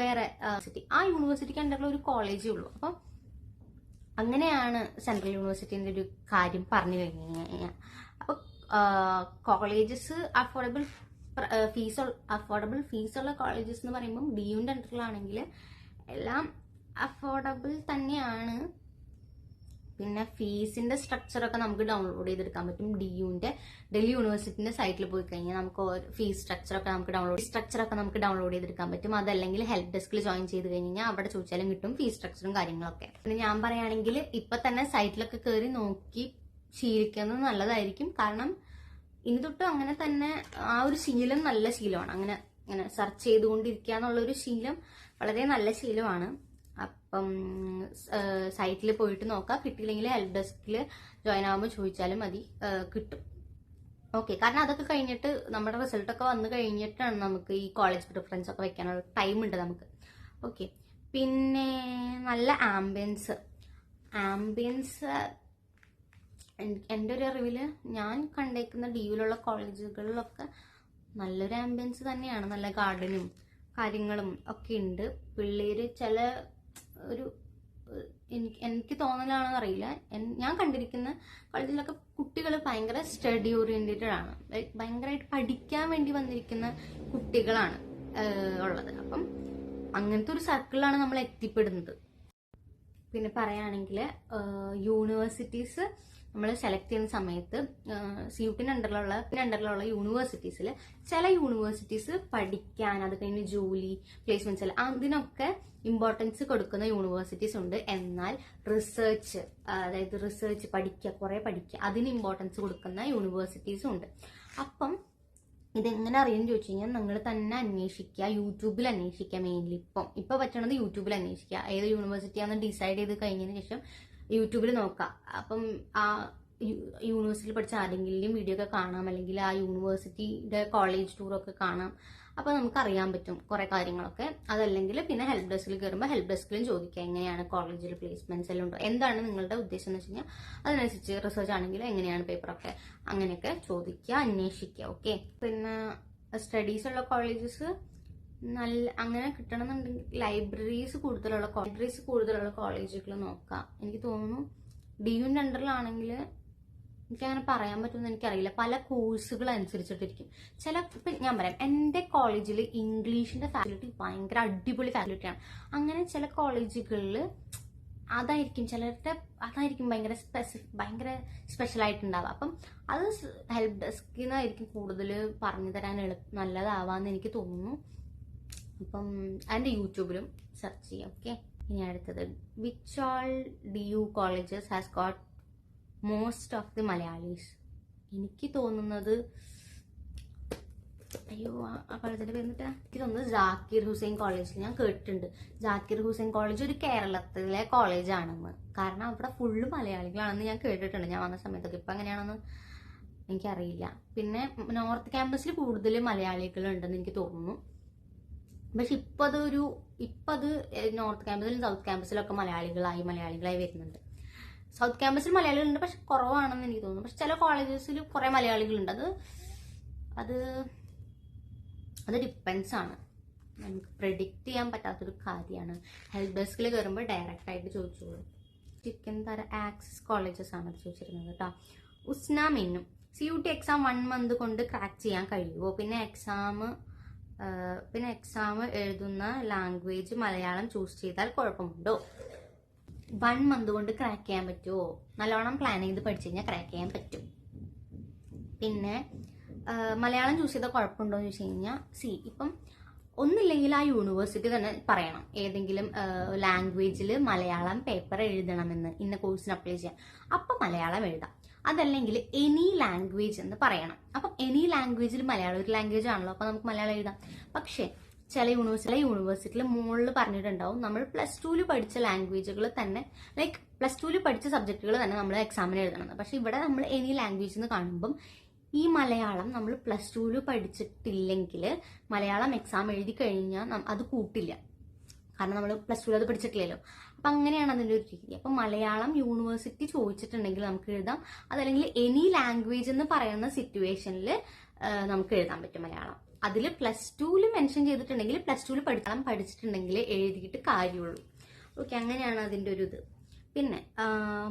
വേറെ സിറ്റി ആ യൂണിവേഴ്സിറ്റിക്ക് അണ്ടറിൽ ഒരു കോളേജേ ഉള്ളൂ. അപ്പം അങ്ങനെയാണ് സെൻട്രൽ യൂണിവേഴ്സിറ്റിന്റെ ഒരു കാര്യം പറഞ്ഞു കഴിഞ്ഞു കഴിഞ്ഞാൽ. അപ്പൊ കോളേജസ് അഫോർഡബിൾ ഫീസുള്ള കോളേജസ് എന്ന് പറയുമ്പോൾ ഡിയുന്റെ അണ്ടറിലാണെങ്കിൽ എല്ലാം അഫോർഡബിൾ തന്നെയാണ്. പിന്നെ ഫീസിന്റെ സ്ട്രക്ചറൊക്കെ നമുക്ക് ഡൗൺലോഡ് ചെയ്തെടുക്കാൻ പറ്റും. ഡൽഹി യൂണിവേഴ്സിറ്റിന്റെ സൈറ്റിൽ പോയി കഴിഞ്ഞാൽ നമുക്ക് ഫീസ് സ്ട്രക്ചറൊക്കെ നമുക്ക് ഡൗൺലോഡ് ചെയ്തെടുക്കാൻ പറ്റും. അതല്ലെങ്കിൽ ഹെൽപ്പ് ഡെസ്കിൽ ജോയിൻ ചെയ്ത് കഴിഞ്ഞാൽ അവിടെ ചോദിച്ചാലും കിട്ടും ഫീസ് സ്ട്രക്ചറും കാര്യങ്ങളൊക്കെ. പിന്നെ ഞാൻ പറയുകയാണെങ്കിൽ ഇപ്പൊ തന്നെ സൈറ്റിലൊക്കെ കയറി നോക്കി ശീലിക്കുന്നത് നല്ലതായിരിക്കും. കാരണം ഇനി തൊട്ട് അങ്ങനെ തന്നെ ആ ഒരു ശീലം നല്ല ശീലമാണ്. അങ്ങനെ സെർച്ച് ചെയ്തുകൊണ്ടിരിക്കുക എന്നുള്ളൊരു ശീലം വളരെ നല്ല ശീലമാണ്. അപ്പം സൈറ്റിൽ പോയിട്ട് നോക്കാം. കിട്ടിയില്ലെങ്കിൽ ഹെൽപ്പ് ഡെസ്കിൽ ജോയിൻ ആകുമ്പോൾ ചോദിച്ചാലും മതി, കിട്ടും. ഓക്കെ, കാരണം അതൊക്കെ കഴിഞ്ഞിട്ട് നമ്മുടെ റിസൾട്ടൊക്കെ വന്നു കഴിഞ്ഞിട്ടാണ് നമുക്ക് ഈ കോളേജ് പ്രിഫറൻസ് ഒക്കെ വെക്കാനുള്ള ടൈം ഉണ്ട് നമുക്ക്. ഓക്കെ, പിന്നെ നല്ല ആംബിയൻസ് എൻ്റെ ഒരു അറിവില് ഞാൻ കണ്ടേക്കുന്ന ഡിയുവിലുള്ള കോളേജുകളിലൊക്കെ നല്ലൊരു ആംബിയൻസ് തന്നെയാണ്. നല്ല ഗാർഡനും കാര്യങ്ങളും ഒക്കെ ഉണ്ട്. പിള്ളേര് ചില ഒരു എനിക്ക് തോന്നലാണെന്ന് അറിയില്ല, ഞാൻ കണ്ടിരിക്കുന്ന കോളേജിലൊക്കെ കുട്ടികൾ ഭയങ്കര സ്റ്റഡി ഓറിയന്റഡ് ആണ്. ഭയങ്കരമായിട്ട് പഠിക്കാൻ വേണ്ടി വന്നിരിക്കുന്ന കുട്ടികളാണ് ഉള്ളത്. അപ്പം അങ്ങനത്തെ ഒരു സർക്കിളിലാണ് നമ്മൾ എത്തിപ്പെടുന്നത്. പിന്നെ പറയുകയാണെങ്കിൽ യൂണിവേഴ്സിറ്റീസ് നമ്മൾ സെലക്ട് ചെയ്യുന്ന സമയത്ത് CUETന്റെ അണ്ടറിലുള്ള യൂണിവേഴ്സിറ്റീസിൽ ചില യൂണിവേഴ്സിറ്റീസ് പഠിക്കാൻ, അത് കഴിഞ്ഞ് ജോലി, പ്ലേസ്മെന്റ്സ് അതിനൊക്കെ ഇമ്പോർട്ടൻസ് കൊടുക്കുന്ന യൂണിവേഴ്സിറ്റീസ് ഉണ്ട്. എന്നാൽ റിസർച്ച് കുറെ പഠിക്കുക അതിന് ഇമ്പോർട്ടൻസ് കൊടുക്കുന്ന യൂണിവേഴ്സിറ്റീസും ഉണ്ട്. അപ്പം ഇതെങ്ങനെ അറിയാൻ ചോദിച്ചു കഴിഞ്ഞാൽ നിങ്ങൾ തന്നെ അന്വേഷിക്കുക, യൂട്യൂബിൽ അന്വേഷിക്കുക. മെയിൻലി ഇപ്പൊ പറ്റണത് യൂട്യൂബിൽ അന്വേഷിക്കുക. ഏത് യൂണിവേഴ്സിറ്റിയാണെന്ന് ഡിസൈഡ് ചെയ്ത് കഴിഞ്ഞതിന് ശേഷം യൂട്യൂബിൽ നോക്കാം. അപ്പം ആ യൂണിവേഴ്സിറ്റിയിൽ പഠിച്ച ആരെങ്കിലും വീഡിയോ ഒക്കെ കാണാം, അല്ലെങ്കിൽ ആ യൂണിവേഴ്സിറ്റിയുടെ കോളേജ് ടൂറൊക്കെ കാണാം. അപ്പൊ നമുക്ക് അറിയാൻ പറ്റും കുറെ കാര്യങ്ങളൊക്കെ. അതല്ലെങ്കിൽ പിന്നെ ഹെൽപ്പ് ഡെസ്കിൽ കയറുമ്പോൾ ഹെൽപ്പ് ഡെസ്കിലും ചോദിക്കുക എങ്ങനെയാണ് കോളേജിൽ പ്ലേസ്മെന്റ്സ് എല്ലാം ഉണ്ടോ, എന്താണ് നിങ്ങളുടെ ഉദ്ദേശം എന്ന് വെച്ച് കഴിഞ്ഞാൽ അതിനനുസരിച്ച് റിസർച്ച് ആണെങ്കിൽ എങ്ങനെയാണ് പേപ്പറൊക്കെ, അങ്ങനെയൊക്കെ ചോദിക്കുക, അന്വേഷിക്കുക. ഓക്കെ, പിന്നെ സ്റ്റഡീസ് ഉള്ള കോളേജസ് അങ്ങനെ കിട്ടണമെന്നുണ്ടെങ്കിൽ ലൈബ്രറീസ് കൂടുതലുള്ള കോളേജുകൾ നോക്കാം. എനിക്ക് തോന്നുന്നു ഡിയുന്റെ അണ്ടറിലാണെങ്കിൽ എനിക്കങ്ങനെ പറയാൻ പറ്റുമെന്ന് എനിക്കറിയില്ല. പല കോഴ്സുകൾ അനുസരിച്ചിട്ടിരിക്കും. ഞാൻ പറയാം, എൻ്റെ കോളേജിൽ ഇംഗ്ലീഷിന്റെ ഫാക്കൽറ്റി ഭയങ്കര അടിപൊളി ഫാക്കൽറ്റിയാണ്. അങ്ങനെ ചില കോളേജുകളിൽ അതായിരിക്കും ഭയങ്കര സ്പെഷ്യൽ ആയിട്ടുണ്ടാവുക. അപ്പം അത് ഹെൽപ്പ് ഡെസ്കിൽ നിന്നായിരിക്കും കൂടുതൽ പറഞ്ഞു തരാൻ നല്ലതാവാന്ന് എനിക്ക് തോന്നുന്നു. അപ്പം അതിൻ്റെ യൂട്യൂബിലും സെർച്ച് ചെയ്യാം. ഓക്കെ, ഇനി അടുത്തത് which all DU colleges has got most of the Malayalees. എനിക്ക് തോന്നുന്നത് ആ കോളേജിന്റെ പേര് എനിക്ക് തോന്നുന്നത് ജാക്കിർ ഹുസൈൻ കോളേജ്. ഞാൻ കേട്ടിട്ടുണ്ട് ജാക്കിർ ഹുസൈൻ കോളേജ് ഒരു കേരളത്തിലെ കോളേജാണെന്ന്. കാരണം അവിടെ ഫുള്ള് മലയാളികളാണെന്ന് ഞാൻ കേട്ടിട്ടുണ്ട് ഞാൻ വന്ന സമയത്തൊക്കെ. ഇപ്പൊ എങ്ങനെയാണെന്ന് എനിക്കറിയില്ല. പിന്നെ നോർത്ത് ക്യാമ്പസിൽ കൂടുതൽ മലയാളികളുണ്ടെന്ന് എനിക്ക് തോന്നുന്നു. പക്ഷെ ഇപ്പൊ അത് നോർത്ത് ക്യാമ്പസിലും സൗത്ത് ക്യാമ്പസിലൊക്കെ മലയാളികളായി വരുന്നുണ്ട്. സൗത്ത് ക്യാമ്പസിൽ മലയാളികളുണ്ട്, പക്ഷെ കുറവാണെന്ന് എനിക്ക് തോന്നുന്നു. പക്ഷെ ചില കോളേജസിൽ കുറെ മലയാളികളുണ്ട്. അത് ഡിപ്പെൻസ് ആണ്, നമുക്ക് പ്രെഡിക്റ്റ് ചെയ്യാൻ പറ്റാത്തൊരു കാര്യമാണ്. ഹെൽപ്പ് ഡെസ്കിൽ കയറുമ്പോൾ ഡയറക്റ്റ് ആയിട്ട് ചോദിച്ചോളൂ. ചിക്കൻ തര ആക്സിസ് കോളേജസ് ആണ് അത് ചോദിച്ചിരുന്നത് കേട്ടോ. ഉസ്ന മെന്നും CUET എക്സാം 1 month കൊണ്ട് ക്രാക്ക് ചെയ്യാൻ കഴിയുമോ? പിന്നെ എക്സാം എഴുതുന്ന ലാംഗ്വേജ് മലയാളം ചൂസ് ചെയ്താൽ കുഴപ്പമുണ്ടോ? 1 month കൊണ്ട് ക്രാക്ക് ചെയ്യാൻ പറ്റുമോ? നല്ലോണം പ്ലാൻ ചെയ്ത് പഠിച്ചു കഴിഞ്ഞാൽ ക്രാക്ക് ചെയ്യാൻ പറ്റും. പിന്നെ മലയാളം ചൂസ് ചെയ്താൽ കുഴപ്പമുണ്ടോ എന്ന് ചോദിച്ചു കഴിഞ്ഞാൽ ഇപ്പം ഒന്നില്ലെങ്കിൽ ആ യൂണിവേഴ്സിറ്റി തന്നെ പറയണം ഏതെങ്കിലും ലാംഗ്വേജിൽ മലയാളം പേപ്പർ എഴുതണമെന്ന് ഇന്ന കോഴ്സിന് അപ്ലൈ ചെയ്യാൻ. അപ്പം മലയാളം എഴുതാം. അതല്ലെങ്കിൽ എനി ലാംഗ്വേജ് എന്ന് പറയണം. അപ്പം എനി ലാംഗ്വേജിൽ മലയാളം ഒരു ലാംഗ്വേജ് ആണല്ലോ, അപ്പൊ നമുക്ക് മലയാളം എഴുതാം. പക്ഷെ ചില യൂണിവേഴ്സിറ്റിയിൽ മുകളിൽ പറഞ്ഞിട്ടുണ്ടാവും നമ്മൾ +2 പഠിച്ച ലാംഗ്വേജുകൾ തന്നെ, +2 പഠിച്ച സബ്ജക്റ്റുകൾ തന്നെ നമ്മൾ എക്സാമിന് എഴുതണം. പക്ഷെ ഇവിടെ നമ്മൾ എനി ലാംഗ്വേജ് എന്ന് കാണുമ്പം ഈ മലയാളം നമ്മൾ +2 പഠിച്ചിട്ടില്ലെങ്കിൽ മലയാളം എക്സാം എഴുതി കഴിഞ്ഞാൽ അത് കൂട്ടില്ല. കാരണം നമ്മൾ +2 അത് പഠിച്ചിട്ടില്ലല്ലോ. അപ്പൊ അങ്ങനെയാണ് അതിന്റെ ഒരു രീതി. അപ്പൊ മലയാളം യൂണിവേഴ്സിറ്റി ചോദിച്ചിട്ടുണ്ടെങ്കിൽ നമുക്ക് എഴുതാം. അതല്ലെങ്കിൽ എനി ലാംഗ്വേജ് എന്ന് പറയുന്ന സിറ്റുവേഷനിൽ നമുക്ക് എഴുതാൻ പറ്റും മലയാളം. അതിൽ +2 മെൻഷൻ ചെയ്തിട്ടുണ്ടെങ്കിൽ +2 പഠിച്ചിട്ടുണ്ടെങ്കിൽ എഴുതിയിട്ട് കാര്യമുള്ളൂ. ഓക്കെ, അങ്ങനെയാണ് അതിന്റെ ഒരു ഇത്. പിന്നെ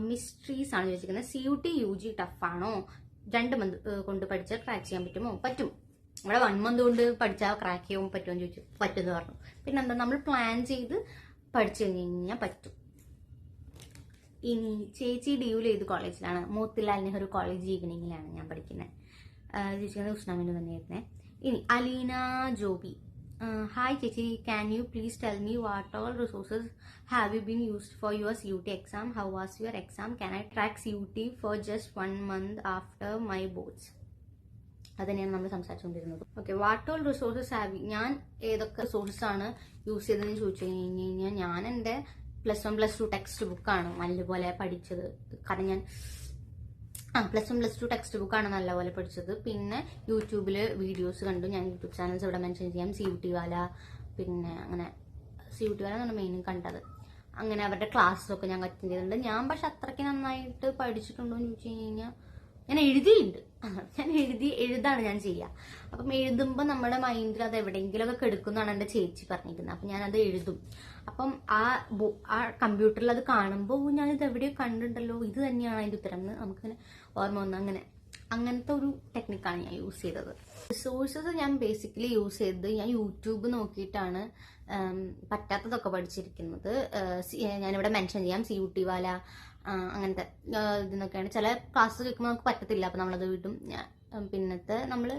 മിസ്റ്ററീസ് ആണ് ചോദിച്ചിരിക്കുന്നത്. CUT UG ടഫാണോ? 2 മന്ത് കൊണ്ട് പഠിച്ചാൽ ക്രാക്ക് ചെയ്യാൻ പറ്റുമോ? പറ്റും. ഇവിടെ 1 മന്ത് കൊണ്ട് പഠിച്ചാൽ ക്രാക്ക് ചെയ്യാൻ പറ്റുമെന്ന് ചോദിച്ചു. പറ്റുമെന്ന് പറഞ്ഞു. പിന്നെ എന്താ, നമ്മൾ പ്ലാൻ ചെയ്ത് പഠിച്ചു കഴിഞ്ഞാൽ പറ്റും. ഇനി ചേച്ചി DUവിൽ ഏത് കോളേജിലാണ്? മോത്തിലാൽ നെഹ്റു കോളേജ് ഈവനിങ്ങിലാണ് ഞാൻ പഠിക്കുന്നത്. ചോദിക്കുന്നത് ഉസ്നാമിന് തന്നെയായിരുന്നേ. ഇനി അലീന ജോബി, ഹായ് ചേച്ചി, can you please tell me what all resources have you been used for your CUT exam? How was your exam? Can I track CUT for just 1 month after my boards? അതന്നെയാണ് നമ്മൾ സംസാരിച്ചുകൊണ്ടിരുന്നത്. Okay, what all resources have, ഞാൻ ഏതൊക്കെ resources ആണ് use ചെയ്തതെന്ന് ചോദിച്ചു കഴിഞ്ഞാൽ ഞാൻ എൻ്റെ +1 +2 ടെക്സ്റ്റ് ബുക്കാണ് നല്ലപോലെ പഠിച്ചത്. കാരണം ഞാൻ +1 +2 ടെക്സ്റ്റ് ബുക്കാണ് നല്ലപോലെ പഠിച്ചത്. പിന്നെ യൂട്യൂബിൽ വീഡിയോസ് കണ്ടു. ഞാൻ യൂട്യൂബ് ചാനൽസ് ഇവിടെ മെൻഷൻ ചെയ്യാം. CUT വാല, പിന്നെ അങ്ങനെ CUT വാല എന്നാണ് മെയിൻ കണ്ടത്. അങ്ങനെ അവരുടെ ക്ലാസ്സൊക്കെ ഞാൻ അറ്റൻഡ് ചെയ്തിട്ടുണ്ട്. ഞാൻ പക്ഷെ അത്രയ്ക്ക് നന്നായിട്ട് പഠിച്ചിട്ടുണ്ടോ എന്ന് ചോദിച്ചു കഴിഞ്ഞാൽ ഞാൻ എഴുതിയിട്ടുണ്ട്. ഞാൻ എഴുതാണ് ഞാൻ ചെയ്യുക. അപ്പം എഴുതുമ്പോൾ നമ്മുടെ മൈൻഡിൽ അത് എവിടെയെങ്കിലുമൊക്കെ കെടുക്കുന്നതാണ് എൻ്റെ ചേച്ചി പറഞ്ഞിരിക്കുന്നത്. അപ്പം ഞാനത് എഴുതും. അപ്പം ആ കമ്പ്യൂട്ടറിൽ അത് കാണുമ്പോൾ ഞാനിത് എവിടെയോ കണ്ടിട്ടുണ്ടല്ലോ, ഇത് തന്നെയാണ് അതിൻ്റെ ഉത്തരം എന്ന് നമുക്കിങ്ങനെ ഓർമ്മ വന്ന് അങ്ങനത്തെ ഒരു ടെക്നിക്കാണ് ഞാൻ യൂസ് ചെയ്തത്. റിസോഴ്സസ് ഞാൻ ബേസിക്കലി യൂസ് ചെയ്തത് ഞാൻ യൂട്യൂബ് നോക്കിയിട്ടാണ് പറ്റാത്തതൊക്കെ പഠിച്ചിരിക്കുന്നത്. ഞാനിവിടെ മെൻഷൻ ചെയ്യാം. CUT വാല അങ്ങനത്തെ ഇതെന്നൊക്കെയാണ്. ചില ക്ലാസ് കേൾക്കുമ്പോൾ നമുക്ക് പറ്റത്തില്ല, അപ്പം നമ്മളത് വിടും. പിന്നത്തെ നമ്മൾ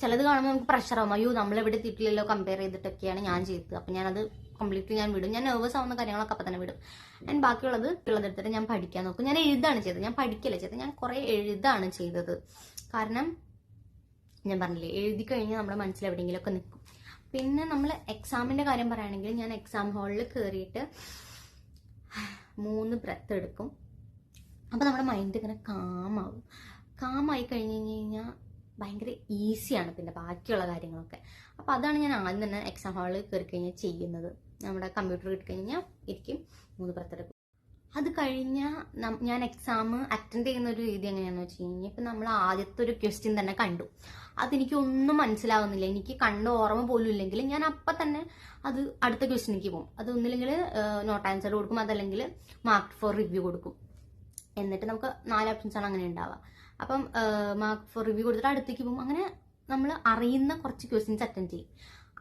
ചിലത് കാണുമ്പോൾ നമുക്ക് പ്രഷറാവും, അയ്യോ നമ്മളെവിടെ എത്തിയിട്ടില്ലല്ലോ കമ്പയർ ചെയ്തിട്ടൊക്കെയാണ് ഞാൻ ചെയ്തത്. അപ്പം ഞാനത് കംപ്ലീറ്റ്ലി ഞാൻ വിടും. ഞാൻ നെർവസ് ആവുന്ന കാര്യങ്ങളൊക്കെ അപ്പം തന്നെ വിടും. ഞാൻ ബാക്കിയുള്ളത് എടുത്തിട്ട് ഞാൻ പഠിക്കാൻ നോക്കും. ഞാൻ എഴുതാണ് ചെയ്തത്, ഞാൻ പഠിക്കല്ല ചെയ്തത്. ഞാൻ കുറേ എഴുതാണ് ചെയ്തത്. കാരണം ഞാൻ പറഞ്ഞില്ലേ, എഴുതി കഴിഞ്ഞാൽ നമ്മുടെ മനസ്സിൽ എവിടെയെങ്കിലുമൊക്കെ നിൽക്കും. പിന്നെ നമ്മൾ എക്സാമിൻ്റെ കാര്യം പറയുകയാണെങ്കിൽ ഞാൻ എക്സാം ഹാളിൽ കയറിയിട്ട് 3 ബ്രെത്ത് എടുക്കും. അപ്പോൾ നമ്മുടെ മൈൻഡ് ഇങ്ങനെ കാമായി കഴിഞ്ഞ് കഴിഞ്ഞാൽ ഭയങ്കര ഈസിയാണ് പിന്നെ ബാക്കിയുള്ള കാര്യങ്ങളൊക്കെ. അപ്പോൾ അതാണ് ഞാൻ ആദ്യം തന്നെ എക്സാം ഹാളിൽ കയറി കഴിഞ്ഞാൽ ചെയ്യുന്നത്. നമ്മുടെ കമ്പ്യൂട്ടർ കിട്ടിക്കഴിഞ്ഞാൽ ഇരിക്കും, 3 ബ്രെത്ത് എടുക്കും. അത് കഴിഞ്ഞാൽ ഞാൻ എക്സാം അറ്റൻഡ് ചെയ്യുന്ന ഒരു രീതി എങ്ങനെയാണെന്ന് വെച്ച് കഴിഞ്ഞാൽ, ഇപ്പം നമ്മൾ ആദ്യത്തെ ഒരു ക്വസ്റ്റ്യൻ തന്നെ കണ്ടു, അതെനിക്ക് ഒന്നും മനസ്സിലാവുന്നില്ല, എനിക്ക് കണ്ട ഓർമ്മ പോലും ഇല്ലെങ്കിൽ ഞാൻ അപ്പം തന്നെ അത് അടുത്ത ക്വസ്റ്റ്യനിലേക്ക് പോകും. അത് ഒന്നില്ലെങ്കിൽ നോട്ട് ആൻസർ കൊടുക്കും, അതല്ലെങ്കിൽ മാർക്ക് ഫോർ റിവ്യൂ കൊടുക്കും. എന്നിട്ട് നമുക്ക് 4 ഓപ്ഷൻസാണ് അങ്ങനെ ഉണ്ടാവുക. അപ്പം മാർക്ക് ഫോർ റിവ്യൂ കൊടുത്തിട്ട് അടുത്തേക്ക് പോകും. അങ്ങനെ നമ്മൾ അറിയുന്ന കുറച്ച് ക്വസ്റ്റ്യൻസ് അറ്റൻഡ് ചെയ്യും.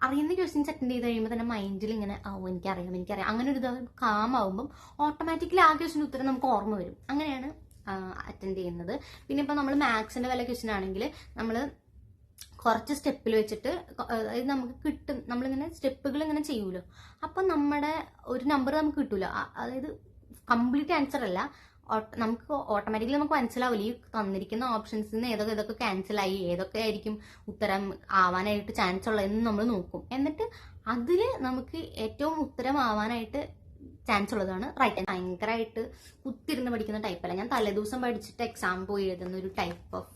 അറിയുന്ന ക്വസ്റ്റ്യൻസ് അറ്റൻഡ് ചെയ്ത് കഴിയുമ്പോൾ തന്നെ മൈൻഡിൽ ഇങ്ങനെ എനിക്കറിയാം അങ്ങനെ ഒരു ഇത് കാമാവുമ്പം ഓട്ടോമാറ്റിക്കലി ആ ക്വസ്റ്റിൻ്റെ ഉത്തരം നമുക്ക് ഓർമ്മ വരും. അങ്ങനെയാണ് അറ്റൻഡ് ചെയ്യുന്നത്. പിന്നെ ഇപ്പം നമ്മൾ മാത്സിൻ്റെ വല്ല ക്വസ്റ്റ്യൻ ആണെങ്കിൽ നമ്മൾ കുറച്ച് സ്റ്റെപ്പിൽ വെച്ചിട്ട്, അതായത് നമുക്ക് കിട്ടും, നമ്മളിങ്ങനെ സ്റ്റെപ്പുകൾ ഇങ്ങനെ ചെയ്യുമല്ലോ, അപ്പം നമ്മുടെ ഒരു നമ്പർ നമുക്ക് കിട്ടൂല. അതായത് കംപ്ലീറ്റ് ആൻസർ അല്ല, നമുക്ക് ഓട്ടോമാറ്റിക്കലി നമുക്ക് മനസ്സിലാവില്ല ഈ തന്നിരിക്കുന്ന ഓപ്ഷൻസിൽ നിന്ന് ഏതൊക്കെ ക്യാൻസലായി, ഏതൊക്കെ ആയിരിക്കും ഉത്തരം ആവാനായിട്ട് ചാൻസ് ഉള്ളതെന്ന് നമ്മൾ നോക്കും. എന്നിട്ട് അതിൽ നമുക്ക് ഏറ്റവും ഉത്തരം ആവാനായിട്ട് ചാൻസ് ഉള്ളതാണ് റൈറ്റ്. ഭയങ്കരമായിട്ട് കുത്തിരുന്ന് പഠിക്കുന്ന ടൈപ്പല്ല ഞാൻ. തലേദിവസം പഠിച്ചിട്ട് എക്സാം പോയി എഴുതുന്ന ഒരു ടൈപ്പ് ഓഫ്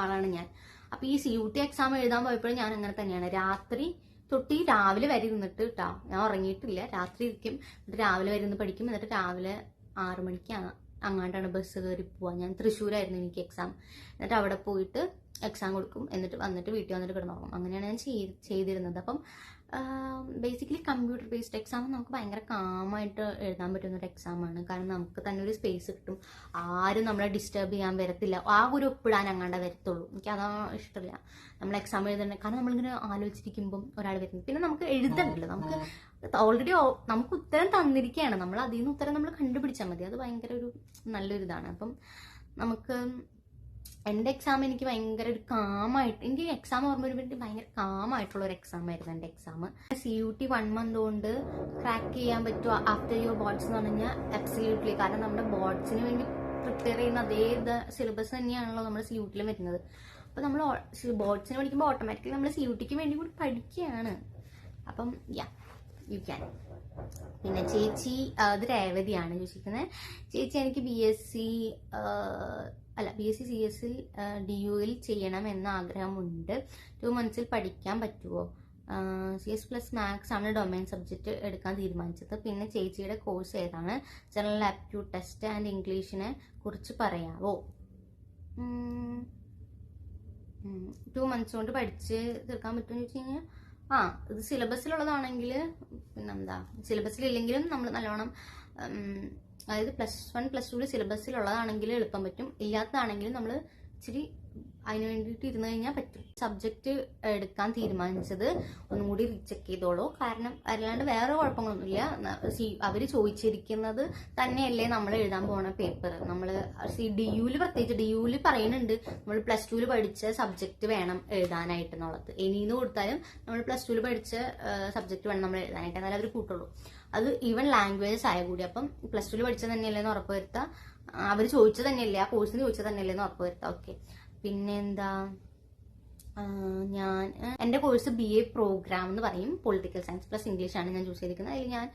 ആളാണ് ഞാൻ. അപ്പോൾ ഈ CUT എക്സാം എഴുതാൻ പോയപ്പോഴും ഞാൻ അങ്ങനെ തന്നെയാണ്. രാത്രി തൊട്ട് രാവിലെ വരെ ഇരുന്നിട്ട് ഞാൻ ഉറങ്ങിയിട്ടില്ല. രാത്രി ഇരിക്കും, എന്നിട്ട് രാവിലെ വരെ ഇരുന്ന് പഠിക്കും. എന്നിട്ട് രാവിലെ 6 മണിക്ക് അങ്ങാണ്ടാണ് ബസ് കയറി പോവാൻ. ഞാൻ തൃശ്ശൂരായിരുന്നു എനിക്ക് എക്സാം. എന്നിട്ട് അവിടെ പോയിട്ട് എക്സാം കൊടുക്കും, എന്നിട്ട് വീട്ടിൽ വന്നിട്ട് കിടന്നുറങ്ങും. അങ്ങനെയാണ് ഞാൻ ചെയ്തിരുന്നത്. അപ്പം ബേസിക്കലി കമ്പ്യൂട്ടർ ബേസ്ഡ് എക്സാം നമുക്ക് ഭയങ്കര കാമായിട്ട് എഴുതാൻ പറ്റുന്ന ഒരു എക്സാമാണ്. കാരണം നമുക്ക് തന്നെ ഒരു സ്പേസ് കിട്ടും, ആരും നമ്മളെ ഡിസ്റ്റർബ് ചെയ്യാൻ വരത്തില്ല, ആ ഒരു ഒപ്പിടാൻ അങ്ങാണ്ട് വരത്തുള്ളൂ. എനിക്കതാ ഇഷ്ടമില്ല നമ്മൾ എക്സാം എഴുതണേ. കാരണം നമ്മളിങ്ങനെ ആലോചിച്ചിരിക്കുമ്പം ഒരാൾ വരുന്നത്, പിന്നെ നമുക്ക് എഴുതണ്ടല്ലോ, നമുക്ക് ഓൾറെഡി നമുക്ക് ഉത്തരം തന്നിരിക്കുകയാണ്, നമ്മൾ അതിൽ നിന്ന് ഉത്തരം നമ്മൾ കണ്ടുപിടിച്ചാൽ മതി. അത് ഭയങ്കര ഒരു നല്ലൊരു ഇതാണ്. അപ്പം നമുക്ക് എൻ്റെ എക്സാം എനിക്ക് ഭയങ്കര ഒരു കാമായിട്ട്, എനിക്ക് എക്സാം ഓർമ്മ വരുമ്പോൾ ഭയങ്കര കാമായിട്ടുള്ള ഒരു എക്സാം ആയിരുന്നു എൻ്റെ എക്സാം. CUT 1 മന്ത് കൊണ്ട് ക്രാക്ക് ചെയ്യാൻ പറ്റുമോ ആഫ്റ്റർ യുവർ ബോർഡ്സ് എന്ന് പറഞ്ഞാൽ അബ്സല്യൂട്ട്ലി. കാരണം നമ്മുടെ ബോർഡ്സിന് വേണ്ടി പ്രിപ്പയർ ചെയ്യുന്ന അതേ സിലബസ് തന്നെയാണല്ലോ നമ്മുടെ CUT വരുന്നത്. അപ്പോൾ നമ്മൾ ബോർഡ്സിന് പഠിക്കുമ്പോൾ ഓട്ടോമാറ്റിക്കലി നമ്മൾ CUTക്ക് വേണ്ടി കൂടി പഠിക്കുകയാണ്. അപ്പം യു ക്യാൻ. പിന്നെ ചേച്ചി, അത് രേവതിയാണ് ചോദിച്ചിരിക്കുന്നത്. ചേച്ചി, എനിക്ക് BSc CS DUയിൽ ചെയ്യണം എന്ന ആഗ്രഹമുണ്ട്. 2 മന്ത്സിൽ പഠിക്കാൻ പറ്റുമോ? CS പ്ലസ് മാത്സ് ആണ് ഡൊമൈൻ സബ്ജക്റ്റ് എടുക്കാൻ തീരുമാനിച്ചത്. പിന്നെ ചേച്ചിയുടെ കോഴ്സ് ഏതാണ്? ജനറൽ ആപ്റ്റ്യൂഡ് ടെസ്റ്റ് ആൻഡ് ഇംഗ്ലീഷിനെ കുറിച്ച് പറയാവോ? 2 മന്ത്സ് കൊണ്ട് പഠിച്ച് തീർക്കാൻ പറ്റുമെന്ന് വെച്ച് കഴിഞ്ഞാൽ ഇത് സിലബസിലുള്ളതാണെങ്കിൽ പിന്നെന്താ, സിലബസിലില്ലെങ്കിലും നമ്മൾ നല്ലോണം അതായത് +1 +2 സിലബസിലുള്ളതാണെങ്കിൽ എളുപ്പം പറ്റും, ഇല്ലാത്തതാണെങ്കിൽ നമ്മൾ ഇച്ചിരി അതിന് വേണ്ടിയിട്ട് ഇരുന്ന് കഴിഞ്ഞാൽ പറ്റും. സബ്ജക്റ്റ് എടുക്കാൻ തീരുമാനിച്ചത് ഒന്നും കൂടി റീചെക്ക് ചെയ്തോളൂ. കാരണം അല്ലാണ്ട് വേറെ കുഴപ്പങ്ങളൊന്നുമില്ല. അവർ ചോദിച്ചിരിക്കുന്നത് തന്നെയല്ലേ നമ്മൾ എഴുതാൻ പോണ പേപ്പർ. നമ്മൾ DUവിൽ പ്രത്യേകിച്ച് DUവിൽ പറയുന്നുണ്ട് നമ്മൾ +2 പഠിച്ച സബ്ജക്റ്റ് വേണം എഴുതാനായിട്ട് എന്നുള്ളത്. ഇനിന്ന് കൊടുത്താലും നമ്മൾ +2 പഠിച്ച സബ്ജക്റ്റ് വേണം നമ്മൾ എഴുതാനായിട്ട്, എന്നാലും അവർ കൂട്ടുള്ളൂ. അത് ഈവൻ ലാംഗ്വേജസ് ആയ കൂടി. അപ്പം +2 പഠിച്ചത് തന്നെയല്ലേന്ന് ഉറപ്പ് വരുത്താം. അവർ ചോദിച്ചത് തന്നെയല്ലേ, ആ കോഴ്സിന് ചോദിച്ചത് തന്നെയല്ലേന്ന് ഉറപ്പ് വരുത്താം. ഓക്കെ, പിന്നെ എന്താ, ഞാൻ എൻ്റെ കോഴ്സ് BA പ്രോഗ്രാം എന്ന് പറയും. പൊളിറ്റിക്കൽ സയൻസ് പ്ലസ് ഇംഗ്ലീഷ് ആണ് ഞാൻ ചൂസ് ചെയ്തിരിക്കുന്നത്. അതിൽ ഞാൻ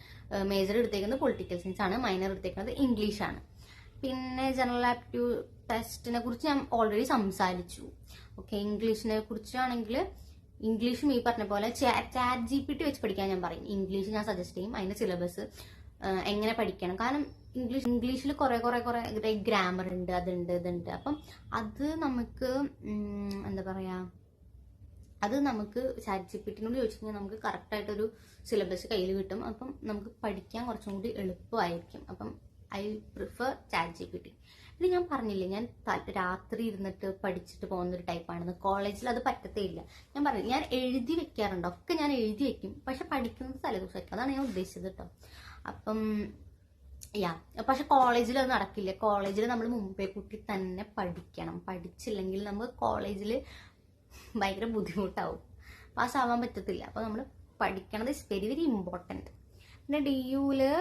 മേജർ എടുത്തേക്കുന്നത് പൊളിറ്റിക്കൽ സയൻസ് ആണ്, മൈനർ എടുത്തേക്കുന്നത് ഇംഗ്ലീഷ് ആണ്. പിന്നെ ജനറൽ ആപ്റ്റ്യൂഡ് ടെസ്റ്റിനെ കുറിച്ച് ഞാൻ ഓൾറെഡി സംസാരിച്ചു. ഓക്കെ, ഇംഗ്ലീഷിനെ കുറിച്ചാണെങ്കിൽ ഇംഗ്ലീഷും ഈ പറഞ്ഞ പോലെ ChatGPT വെച്ച് പഠിക്കാൻ ഞാൻ പറയും. ഇംഗ്ലീഷ് ഞാൻ സജസ്റ്റ് ചെയ്യും, അതിന്റെ സിലബസ് എങ്ങനെ പഠിക്കണം. കാരണം ഇംഗ്ലീഷിൽ കുറെ ഗ്രാമർ ഉണ്ട്, അതുണ്ട് ഇതുണ്ട്. അപ്പം അത് നമുക്ക് എന്താ പറയാ, അത് നമുക്ക് ChatGPTനോട് ചോദിച്ചു കഴിഞ്ഞാൽ നമുക്ക് കറക്റ്റായിട്ടൊരു സിലബസ് കയ്യിൽ കിട്ടും. അപ്പം നമുക്ക് പഠിക്കാൻ കുറച്ചും കൂടി എളുപ്പമായിരിക്കും. അപ്പം ഐ പ്രിഫർ ChatGPT. ഇത് ഞാൻ പറഞ്ഞില്ലേ, ഞാൻ രാത്രി ഇരുന്നിട്ട് പഠിച്ചിട്ട് പോകുന്നൊരു ടൈപ്പാണെന്ന്. കോളേജിൽ അത് പറ്റത്തേ ഇല്ല. ഞാൻ പറഞ്ഞു, ഞാൻ എഴുതി വെക്കാറുണ്ട്, ഒക്കെ ഞാൻ എഴുതി വെക്കും, പക്ഷെ പഠിക്കുന്നത് തലേദിവസമായിരിക്കും. അതാണ് ഞാൻ ഉദ്ദേശിച്ചത് കേട്ടോ. അപ്പം പക്ഷെ കോളേജിൽ അത് നടക്കില്ല. കോളേജിൽ നമ്മൾ മുമ്പേ കൂട്ടി തന്നെ പഠിക്കണം. പഠിച്ചില്ലെങ്കിൽ നമുക്ക് കോളേജിൽ ഭയങ്കര ബുദ്ധിമുട്ടാവും, പാസ്സാവാൻ പറ്റത്തില്ല. അപ്പോൾ നമ്മൾ പഠിക്കണത് ഇസ് വെരി വെരി ഇമ്പോർട്ടൻറ്റ്. പിന്നെ DUവില്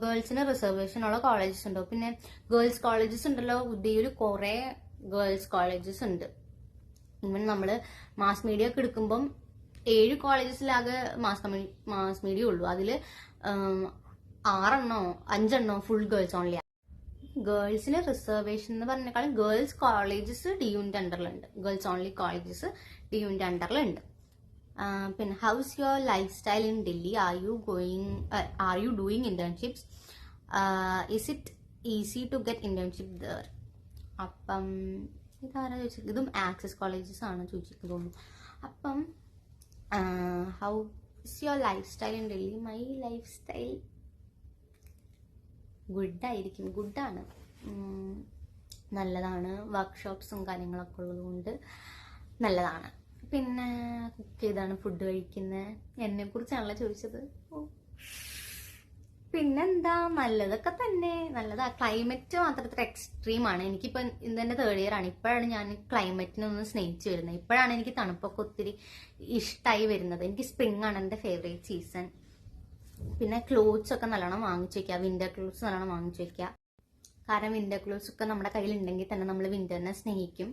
ഗേൾസിന് റിസർവേഷൻ ഉള്ള കോളേജസ് ഉണ്ടോ? പിന്നെ ഗേൾസ് കോളേജസ് ഉണ്ടല്ലോ. DUവിൽ കുറേ ഗേൾസ് കോളേജസ് ഉണ്ട്. ഈവൻ നമ്മൾ മാസ് മീഡിയ ഒക്കെ എടുക്കുമ്പം 7 കോളേജസിലാകെ മാസ് മീഡിയ ഉള്ളൂ. അതിൽ 5 ഫുൾ ഗേൾസ് ഓൺലി. ഗേൾസിന് റിസർവേഷൻ എന്ന് പറഞ്ഞേക്കാളും ഗേൾസ് കോളേജസ് DUവിന്റെ അണ്ടറിലുണ്ട്. ഗേൾസ് ഓൺലി കോളേജസ് DUവിന്റെ അണ്ടറിലുണ്ട്. പിന്നെ how's your lifestyle in Delhi? Are you doing internships? Is it easy to get internship there? അപ്പം ഇതാരാ ചോദിച്ചത്? ഇതും ആക്സസ് കോളേജസ് ആണ് ചോദിച്ചിരിക്കുന്നത് തോന്നുന്നു. അപ്പം how is your lifestyle in Delhi? My lifestyle ഗുഡായിരിക്കും, ഗുഡാണ്, നല്ലതാണ്. വർക്ക്ഷോപ്സും കാര്യങ്ങളൊക്കെ ഉള്ളതുകൊണ്ട് നല്ലതാണ്. പിന്നെ കുക്ക് ചെയ്താണ് ഫുഡ് കഴിക്കുന്നത്. എന്നെ കുറിച്ചാണല്ലോ ചോദിച്ചത്. പിന്നെന്താ, നല്ലതൊക്കെ തന്നെ, നല്ലതാ. ക്ലൈമറ്റ് മാത്രം ഇത്ര എക്സ്ട്രീം ആണ്. എനിക്കിപ്പം ഇതെന്റെ 3rd ഇയർ ആണ്. ഇപ്പോഴാണ് ഞാൻ ക്ലൈമറ്റിനൊന്ന് സ്നേഹിച്ച് വരുന്നത്. ഇപ്പോഴാണ് എനിക്ക് തണുപ്പൊക്കെ ഒത്തിരി ഇഷ്ടമായി വരുന്നത്. എനിക്ക് സ്പ്രിംഗ് ആണ് എൻ്റെ ഫേവറേറ്റ് സീസൺ. പിന്നെ ക്ലോത്ത്സ് ഒക്കെ നല്ലോണം വാങ്ങിച്ചു വെക്കുക, വിന്റർ ക്ലോത്ത്സ് നല്ലോണം വാങ്ങിച്ചു വെക്കുക. കാരണം വിന്റർ ക്ലോത്ത്സ് ഒക്കെ നമ്മുടെ കയ്യിലുണ്ടെങ്കിൽ തന്നെ നമ്മൾ വിന്ററിനെ സ്നേഹിക്കും.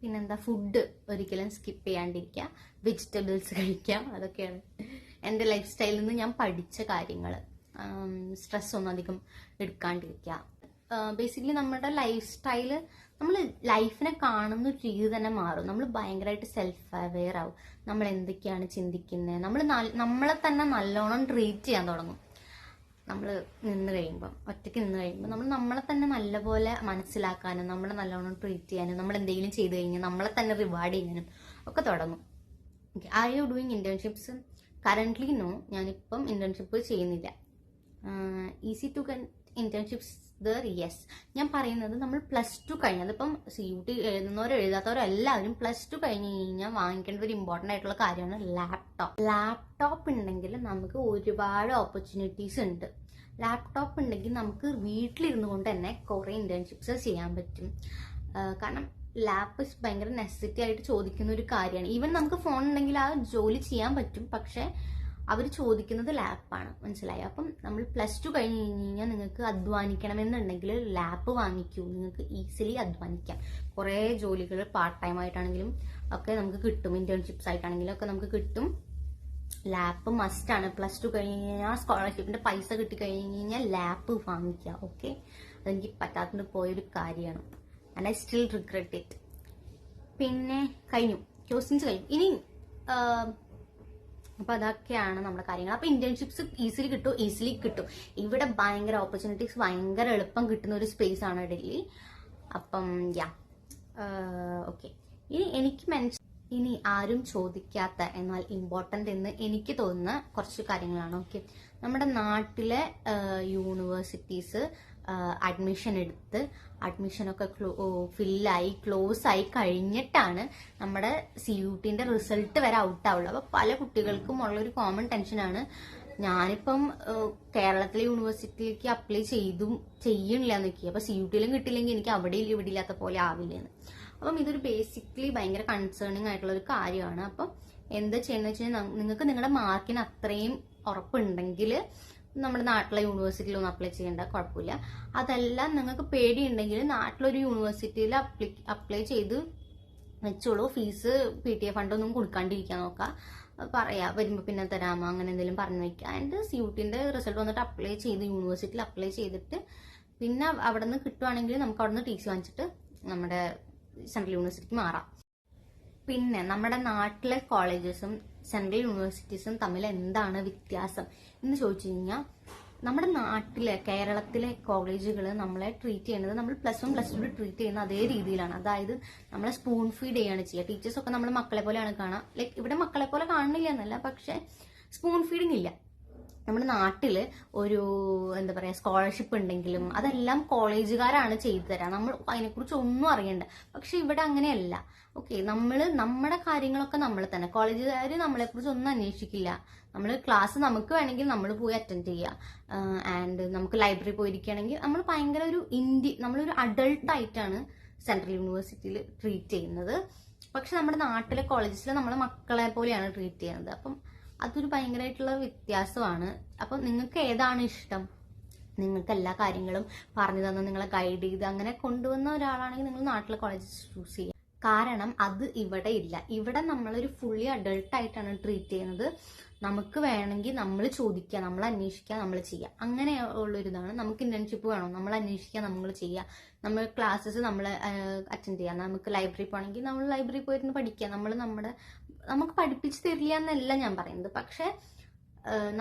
പിന്നെന്താ, ഫുഡ് ഒരിക്കലും സ്കിപ്പ് ചെയ്യാണ്ടിരിക്കുക, വെജിറ്റബിൾസ് കഴിക്കുക. അതൊക്കെയാണ് എൻ്റെ ലൈഫ് സ്റ്റൈലിൽ നിന്ന് ഞാൻ പഠിച്ച കാര്യങ്ങൾ. സ്ട്രെസ് ഒന്നും അധികം എടുക്കാണ്ടിരിക്കുക. ബേസിക്കലി നമ്മുടെ ലൈഫ് സ്റ്റൈല്, നമ്മൾ ലൈഫിനെ കാണുന്ന രീതി തന്നെ മാറും. നമ്മൾ ഭയങ്കരമായിട്ട് സെൽഫ് അവെയർ ആവും. നമ്മൾ എന്തൊക്കെയാണ് ചിന്തിക്കുന്നത്, നമ്മളെ തന്നെ നല്ലോണം ട്രീറ്റ് ചെയ്യാൻ തുടങ്ങും. നമ്മൾ ഒറ്റയ്ക്ക് നിന്ന് കഴിയുമ്പോൾ നമ്മളെ തന്നെ നല്ലപോലെ മനസ്സിലാക്കാനും നമ്മളെ നല്ലോണം ട്രീറ്റ് ചെയ്യാനും നമ്മൾ എന്തെങ്കിലും ചെയ്തു കഴിഞ്ഞാൽ നമ്മളെ തന്നെ റിവാർഡ് ചെയ്യാനും ഒക്കെ തുടങ്ങും. Are you doing internships? Currently no, ഞാനിപ്പം ഇന്റേൺഷിപ്പ് ചെയ്യുന്നില്ല. Easy to get internships there? Yes. ഞാൻ പറയുന്നത് നമ്മൾ +2 കഴിഞ്ഞാൽ, അതിപ്പം CUT എഴുതുന്നവരോ എഴുതാത്തവരോ എല്ലാവരും +2 കഴിഞ്ഞ് കഴിഞ്ഞാൽ വാങ്ങിക്കേണ്ട ഒരു ഇമ്പോർട്ടൻ്റ് ആയിട്ടുള്ള കാര്യമാണ് ലാപ്ടോപ്പ് ഉണ്ടെങ്കിൽ നമുക്ക് ഒരുപാട് ഓപ്പർച്യൂണിറ്റീസ് ഉണ്ട്. ലാപ്ടോപ്പ് ഉണ്ടെങ്കിൽ നമുക്ക് വീട്ടിലിരുന്നു കൊണ്ട് തന്നെ കുറേ ഇന്റേൺഷിപ്സ് ചെയ്യാൻ പറ്റും. കാരണം ലാപ്പ് ഭയങ്കര നെസസിറ്റി ആയിട്ട് ചോദിക്കുന്ന ഒരു കാര്യമാണ്. ഈവൻ നമുക്ക് ഫോൺ ഉണ്ടെങ്കിൽ ആ ജോലി ചെയ്യാൻ പറ്റും, പക്ഷെ അവർ ചോദിക്കുന്നത് ലാപ്പാണ്, മനസ്സിലായി? അപ്പം നമ്മൾ +2 കഴിഞ്ഞ് കഴിഞ്ഞാൽ നിങ്ങൾക്ക് അധ്വാനിക്കണമെന്നുണ്ടെങ്കിൽ ലാപ്പ് വാങ്ങിക്കൂ. നിങ്ങൾക്ക് ഈസിലി അധ്വാനിക്കാം. കുറേ ജോലികൾ പാർട്ട് ടൈം ആയിട്ടാണെങ്കിലും ഒക്കെ നമുക്ക് കിട്ടും, ഇന്റേൺഷിപ്സ് ആയിട്ടാണെങ്കിലും ഒക്കെ നമുക്ക് കിട്ടും. ലാപ്പ് മസ്റ്റാണ്. +2 കഴിഞ്ഞ് കഴിഞ്ഞാൽ സ്കോളർഷിപ്പിന്റെ പൈസ കിട്ടിക്കഴിഞ്ഞ് കഴിഞ്ഞാൽ ലാപ്പ് വാങ്ങിക്കുക. ഓക്കെ, അതെനിക്ക് പറ്റാത്തത് പോയൊരു കാര്യമാണ്. And I still regret it. പിന്നെ കഴിഞ്ഞു, ക്വസ്റ്റ്യൻസ് കഴിഞ്ഞു. ഇനി അപ്പൊ അതൊക്കെയാണ് നമ്മുടെ കാര്യങ്ങൾ. അപ്പൊ ഇന്റേൺഷിപ്സ് ഈസിലി കിട്ടും. ഇവിടെ ഭയങ്കര ഓപ്പർച്യൂണിറ്റീസ് ഭയങ്കര എളുപ്പം കിട്ടുന്ന ഒരു സ്പേസ് ആണ് ഡൽഹി. അപ്പം ഓക്കെ. ഇനി എനിക്ക് ഇനി ആരും ചോദിക്കാത്ത എന്നാൽ ഇമ്പോർട്ടൻ്റ് എന്ന് എനിക്ക് തോന്നുന്ന കുറച്ച് കാര്യങ്ങളാണ്. ഓക്കെ, നമ്മുടെ നാട്ടിലെ യൂണിവേഴ്സിറ്റീസ് അഡ്മിഷൻ എടുത്ത് അഡ്മിഷനൊക്കെ ഫില്ലായി ക്ലോസ് ആയി കഴിഞ്ഞിട്ടാണ് നമ്മുടെ CUTന്റെ റിസൾട്ട് വരെ ഔട്ടാവുള്ളൂ. അപ്പോൾ പല കുട്ടികൾക്കും ഉള്ളൊരു കോമൺ ടെൻഷനാണ്, ഞാനിപ്പം കേരളത്തിലെ യൂണിവേഴ്സിറ്റിയിലേക്ക് അപ്ലൈ ചെയ്യണില്ല എന്നൊക്കെ, അപ്പൊ CUTയിലും കിട്ടില്ലെങ്കിൽ എനിക്ക് അവിടെ ഇവിടെ ഇല്ലാത്ത പോലെ ആവില്ലെന്ന്. അപ്പം ഇതൊരു ബേസിക്കലി ഭയങ്കര കൺസേണിങ് ആയിട്ടുള്ള ഒരു കാര്യമാണ്. അപ്പം എന്താ ചെയ്യുന്നത് വെച്ച് കഴിഞ്ഞാൽ, നിങ്ങൾക്ക് നിങ്ങളുടെ മാർക്കിന് അത്രയും ഉറപ്പുണ്ടെങ്കിൽ നമ്മുടെ നാട്ടിലെ യൂണിവേഴ്സിറ്റിയിലൊന്നും അപ്ലൈ ചെയ്യേണ്ട, കുഴപ്പമില്ല. അതെല്ലാം നിങ്ങൾക്ക് പേടിയുണ്ടെങ്കിൽ നാട്ടിലൊരു യൂണിവേഴ്സിറ്റിയിൽ അപ്ലൈ ചെയ്ത് വെച്ചോളൂ. ഫീസ് PTA ഫണ്ടൊന്നും കൊടുക്കാണ്ടിരിക്കാൻ നോക്കാം. വരുമ്പോൾ പിന്നെ തരാമോ അങ്ങനെ എന്തെങ്കിലും പറഞ്ഞു വെക്കുക. ആൻഡ് CUTന്റെ റിസൾട്ട് വന്നിട്ട് അപ്ലൈ ചെയ്ത് യൂണിവേഴ്സിറ്റിയിൽ അപ്ലൈ ചെയ്തിട്ട് പിന്നെ അവിടെ നിന്ന് കിട്ടുവാണെങ്കിൽ നമുക്ക് അവിടെ നിന്ന് TC വാങ്ങിച്ചിട്ട് നമ്മുടെ സെൻട്രൽ യൂണിവേഴ്സിറ്റിക്ക് മാറാം. പിന്നെ നമ്മുടെ നാട്ടിലെ കോളേജസും സെൻട്രൽ യൂണിവേഴ്സിറ്റീസും തമ്മിൽ എന്താണ് വ്യത്യാസം എന്ന് ചോദിച്ചു കഴിഞ്ഞാൽ, നമ്മുടെ നാട്ടിലെ കേരളത്തിലെ കോളേജുകൾ നമ്മളെ ട്രീറ്റ് ചെയ്യുന്നത് നമ്മൾ +1 +2 ട്രീറ്റ് ചെയ്യുന്ന അതേ രീതിയിലാണ്. അതായത് നമ്മളെ സ്പൂൺ ഫീഡ് ചെയ്യാണ് ചെയ്യുക. ടീച്ചേഴ്സൊക്കെ നമ്മൾ മക്കളെ പോലെയാണ് കാണുക. ലൈക്ക് ഇവിടെ മക്കളെ പോലെ കാണുന്നില്ല എന്നല്ല, പക്ഷെ സ്പൂൺ ഫീഡിങ് ഇല്ല. നമ്മുടെ നാട്ടില് ഒരു എന്താ പറയാ സ്കോളർഷിപ്പ് ഉണ്ടെങ്കിലും അതെല്ലാം കോളേജുകാരാണ് ചെയ്തു തരാം, നമ്മൾ അതിനെക്കുറിച്ച് ഒന്നും അറിയണ്ട. പക്ഷെ ഇവിടെ അങ്ങനെയല്ല. ഓക്കെ, നമ്മുടെ കാര്യങ്ങളൊക്കെ നമ്മൾ തന്നെ, കോളേജുകാർ നമ്മളെക്കുറിച്ച് ഒന്നും അന്വേഷിക്കില്ല. നമ്മൾ ക്ലാസ് നമുക്ക് വേണമെങ്കിൽ നമ്മൾ പോയി അറ്റൻഡ് ചെയ്യുക. ആൻഡ് നമുക്ക് ലൈബ്രറി പോയിരിക്കുകയാണെങ്കിൽ നമ്മൾ ഭയങ്കര നമ്മളൊരു അഡൾട്ട് ആയിട്ടാണ് സെൻട്രൽ യൂണിവേഴ്സിറ്റിയിൽ ട്രീറ്റ് ചെയ്യുന്നത്. പക്ഷെ നമ്മുടെ നാട്ടിലെ കോളേജസിൽ നമ്മളെ മക്കളെ പോലെയാണ് ട്രീറ്റ് ചെയ്യുന്നത്. അപ്പം അതൊരു ഭയങ്കരമായിട്ടുള്ള വ്യത്യാസമാണ്. അപ്പം നിങ്ങൾക്ക് ഏതാണ് ഇഷ്ടം? നിങ്ങൾക്ക് എല്ലാ കാര്യങ്ങളും പറഞ്ഞു തന്ന് നിങ്ങളെ ഗൈഡ് ചെയ്ത് അങ്ങനെ കൊണ്ടുവന്ന ഒരാളാണെങ്കിൽ നിങ്ങൾ നാട്ടിലെ കോളേജസ് ചൂസ് ചെയ്യുക. കാരണം അത് ഇവിടെ ഇല്ല. ഇവിടെ നമ്മളൊരു ഫുള്ളി അഡൾട്ട് ആയിട്ടാണ് ട്രീറ്റ് ചെയ്യുന്നത്. നമുക്ക് വേണമെങ്കിൽ നമ്മൾ ചോദിക്കുക, നമ്മൾ അന്വേഷിക്കുക, നമ്മൾ ചെയ്യുക, അങ്ങനെ ഉള്ളൊരിതാണ്. നമുക്ക് ഇന്റേൺഷിപ്പ് വേണോ, നമ്മൾ അന്വേഷിക്കുക, നമ്മൾ ചെയ്യുക. നമ്മൾ ക്ലാസ്സസ് നമ്മൾ അറ്റൻഡ് ചെയ്യുക. നമുക്ക് ലൈബ്രറി പോകണമെങ്കിൽ നമ്മൾ ലൈബ്രറി പോയിരുന്ന് പഠിക്കുക. നമുക്ക് പഠിപ്പിച്ച് തരില്ല എന്നല്ല ഞാൻ പറയുന്നത്, പക്ഷെ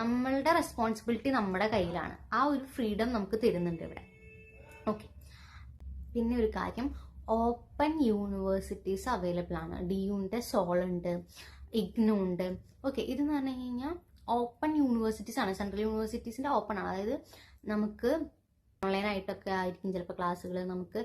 നമ്മളുടെ റെസ്പോൺസിബിലിറ്റി നമ്മുടെ കയ്യിലാണ്. ആ ഒരു ഫ്രീഡം നമുക്ക് തരുന്നുണ്ട് ഇവിടെ. ഓക്കെ, പിന്നെ ഒരു കാര്യം, ഓപ്പൺ യൂണിവേഴ്സിറ്റീസ് അവൈലബിൾ ആണ്. DUന്റെ സോൾ ഉണ്ട്, IGNOU ഉണ്ട്. ഓക്കെ, ഇതെന്ന് പറഞ്ഞു കഴിഞ്ഞാൽ ഓപ്പൺ യൂണിവേഴ്സിറ്റീസ് ആണ്. സെൻട്രൽ യൂണിവേഴ്സിറ്റീസിന്റെ ഓപ്പൺ ആണ്. അതായത് നമുക്ക് ഓൺലൈനായിട്ടൊക്കെ ആയിരിക്കും ചിലപ്പോൾ ക്ലാസ്സുകൾ, നമുക്ക്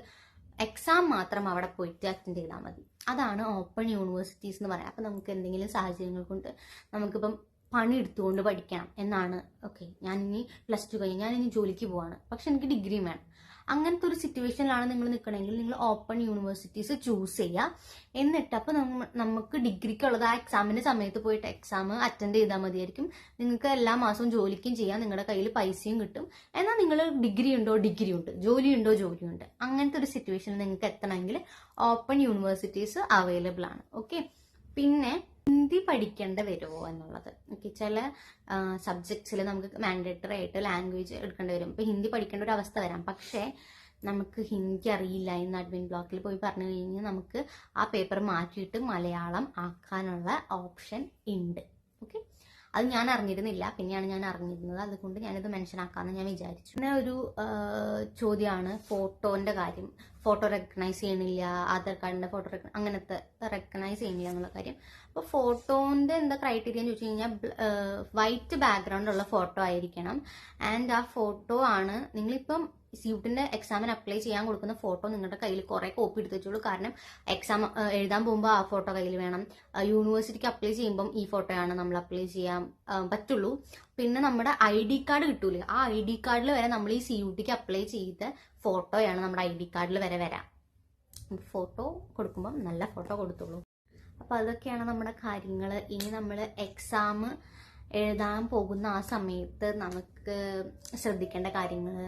എക്സാം മാത്രം അവിടെ പോയിട്ട് അറ്റൻഡ് ചെയ്താൽ മതി. അതാണ് ഓപ്പൺ യൂണിവേഴ്സിറ്റീസ് എന്ന് പറയാം. അപ്പം നമുക്ക് എന്തെങ്കിലും സാഹചര്യങ്ങൾ കൊണ്ട് നമുക്കിപ്പം പണി എടുത്തുകൊണ്ട് പഠിക്കണം എന്നാണ്. ഓക്കെ, ഞാനിനി +2 കഴിഞ്ഞ് ഞാനിനി ജോലിക്ക് പോവാണ്, പക്ഷെ എനിക്ക് ഡിഗ്രിയും വേണം. അങ്ങനത്തെ ഒരു സിറ്റുവേഷനിലാണ് നിങ്ങൾ നിൽക്കണമെങ്കിൽ നിങ്ങൾ ഓപ്പൺ യൂണിവേഴ്സിറ്റീസ് ചൂസ് ചെയ്യുക. എന്നിട്ട് അപ്പോൾ നമുക്ക് ഡിഗ്രിക്കുള്ളത് ആ എക്സാമിന്റെ സമയത്ത് പോയിട്ട് എക്സാം അറ്റൻഡ് ചെയ്താൽ മതിയായിരിക്കും. നിങ്ങൾക്ക് എല്ലാ മാസവും ജോലിക്കും ചെയ്യാം, നിങ്ങളുടെ കയ്യിൽ പൈസയും കിട്ടും. എന്നാൽ നിങ്ങൾ ഡിഗ്രി ഉണ്ടോ, ഡിഗ്രി ഉണ്ട്, ജോലി ഉണ്ടോ, ജോലി ഉണ്ട്. അങ്ങനത്തെ ഒരു സിറ്റുവേഷനിൽ നിങ്ങൾക്ക് എത്തണമെങ്കിൽ ഓപ്പൺ യൂണിവേഴ്സിറ്റീസ് അവൈലബിൾ ആണ്. ഓക്കെ, പിന്നെ ഹിന്ദി പഠിക്കേണ്ട വരുമോ എന്നുള്ളത്. ഓക്കെ, ചില സബ്ജക്ട്സിൽ നമുക്ക് മാൻഡേറ്ററി ആയിട്ട് ലാംഗ്വേജ് എടുക്കേണ്ടി വരും. ഇപ്പൊ ഹിന്ദി പഠിക്കേണ്ട ഒരു അവസ്ഥ വരാം. പക്ഷേ നമുക്ക് ഹിന്ദി അറിയില്ല എന്ന് അഡ്മിൻ ബ്ലോക്കിൽ പോയി പറഞ്ഞു കഴിഞ്ഞാൽ നമുക്ക് ആ പേപ്പർ മാറ്റിയിട്ട് മലയാളം ആക്കാനുള്ള ഓപ്ഷൻ ഉണ്ട്. ഓക്കെ, അത് ഞാൻ അറിഞ്ഞിരുന്നില്ല, പിന്നെയാണ് ഞാൻ അറിഞ്ഞിരുന്നത്. അതുകൊണ്ട് ഞാനിത് മെൻഷൻ ആക്കാമെന്ന് ഞാൻ വിചാരിച്ചു. പിന്നെ ഒരു ചോദ്യമാണ് ഫോട്ടോന്റെ കാര്യം. ഫോട്ടോ റെക്കഗ്നൈസ് ചെയ്യണില്ല, ആധാർ കാർഡിന്റെ ഫോട്ടോ അങ്ങനത്തെ റെക്കഗ്നൈസ് ചെയ്യണില്ല എന്നുള്ള കാര്യം. അപ്പോൾ ഫോട്ടോന്റെ എന്താ ക്രൈറ്റീരിയ എന്ന് ചോദിച്ചു കഴിഞ്ഞാൽ വൈറ്റ് ബാക്ക്ഗ്രൗണ്ട് ഉള്ള ഫോട്ടോ ആയിരിക്കണം. ആൻഡ് ആ ഫോട്ടോ ആണ് നിങ്ങളിപ്പം CUTന്റെ എക്സാമിന് അപ്ലൈ ചെയ്യാൻ കൊടുക്കുന്ന ഫോട്ടോ നിങ്ങളുടെ കയ്യിൽ കുറെ കോപ്പി എടുത്ത് വെച്ചോളൂ. കാരണം എക്സാം എഴുതാൻ പോകുമ്പോൾ ആ ഫോട്ടോ കയ്യിൽ വേണം. യൂണിവേഴ്സിറ്റിക്ക് അപ്ലൈ ചെയ്യുമ്പം ഈ ഫോട്ടോയാണ് നമ്മൾ അപ്ലൈ ചെയ്യാൻ പറ്റുള്ളൂ. പിന്നെ നമ്മുടെ ID കാർഡ് കിട്ടൂലേ, ആ ID കാർഡിൽ വരെ നമ്മൾ ഈ CUTക്ക് അപ്ലൈ ചെയ്ത ഫോട്ടോയാണ് നമ്മുടെ ID കാർഡിൽ വരെ വരാം. ഫോട്ടോ കൊടുക്കുമ്പം നല്ല ഫോട്ടോ കൊടുത്തോളൂ. അപ്പോൾ അതൊക്കെയാണ് നമ്മുടെ കാര്യങ്ങൾ. ഇനി നമ്മൾ എക്സാം എഴുതാൻ പോകുന്ന ആ സമയത്ത് നമുക്ക് ശ്രദ്ധിക്കേണ്ട കാര്യങ്ങൾ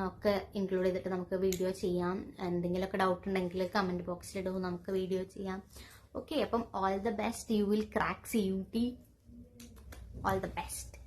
ഒക്കെ ഇൻക്ലൂഡ് ചെയ്തിട്ട് നമുക്ക് വീഡിയോ ചെയ്യാം. എന്തെങ്കിലുമൊക്കെ ഡൗട്ട് ഉണ്ടെങ്കിൽ കമൻറ്റ് ബോക്സിലിടും, നമുക്ക് വീഡിയോ ചെയ്യാം. ഓക്കെ, അപ്പം all the best. You will crack CUT. All the best.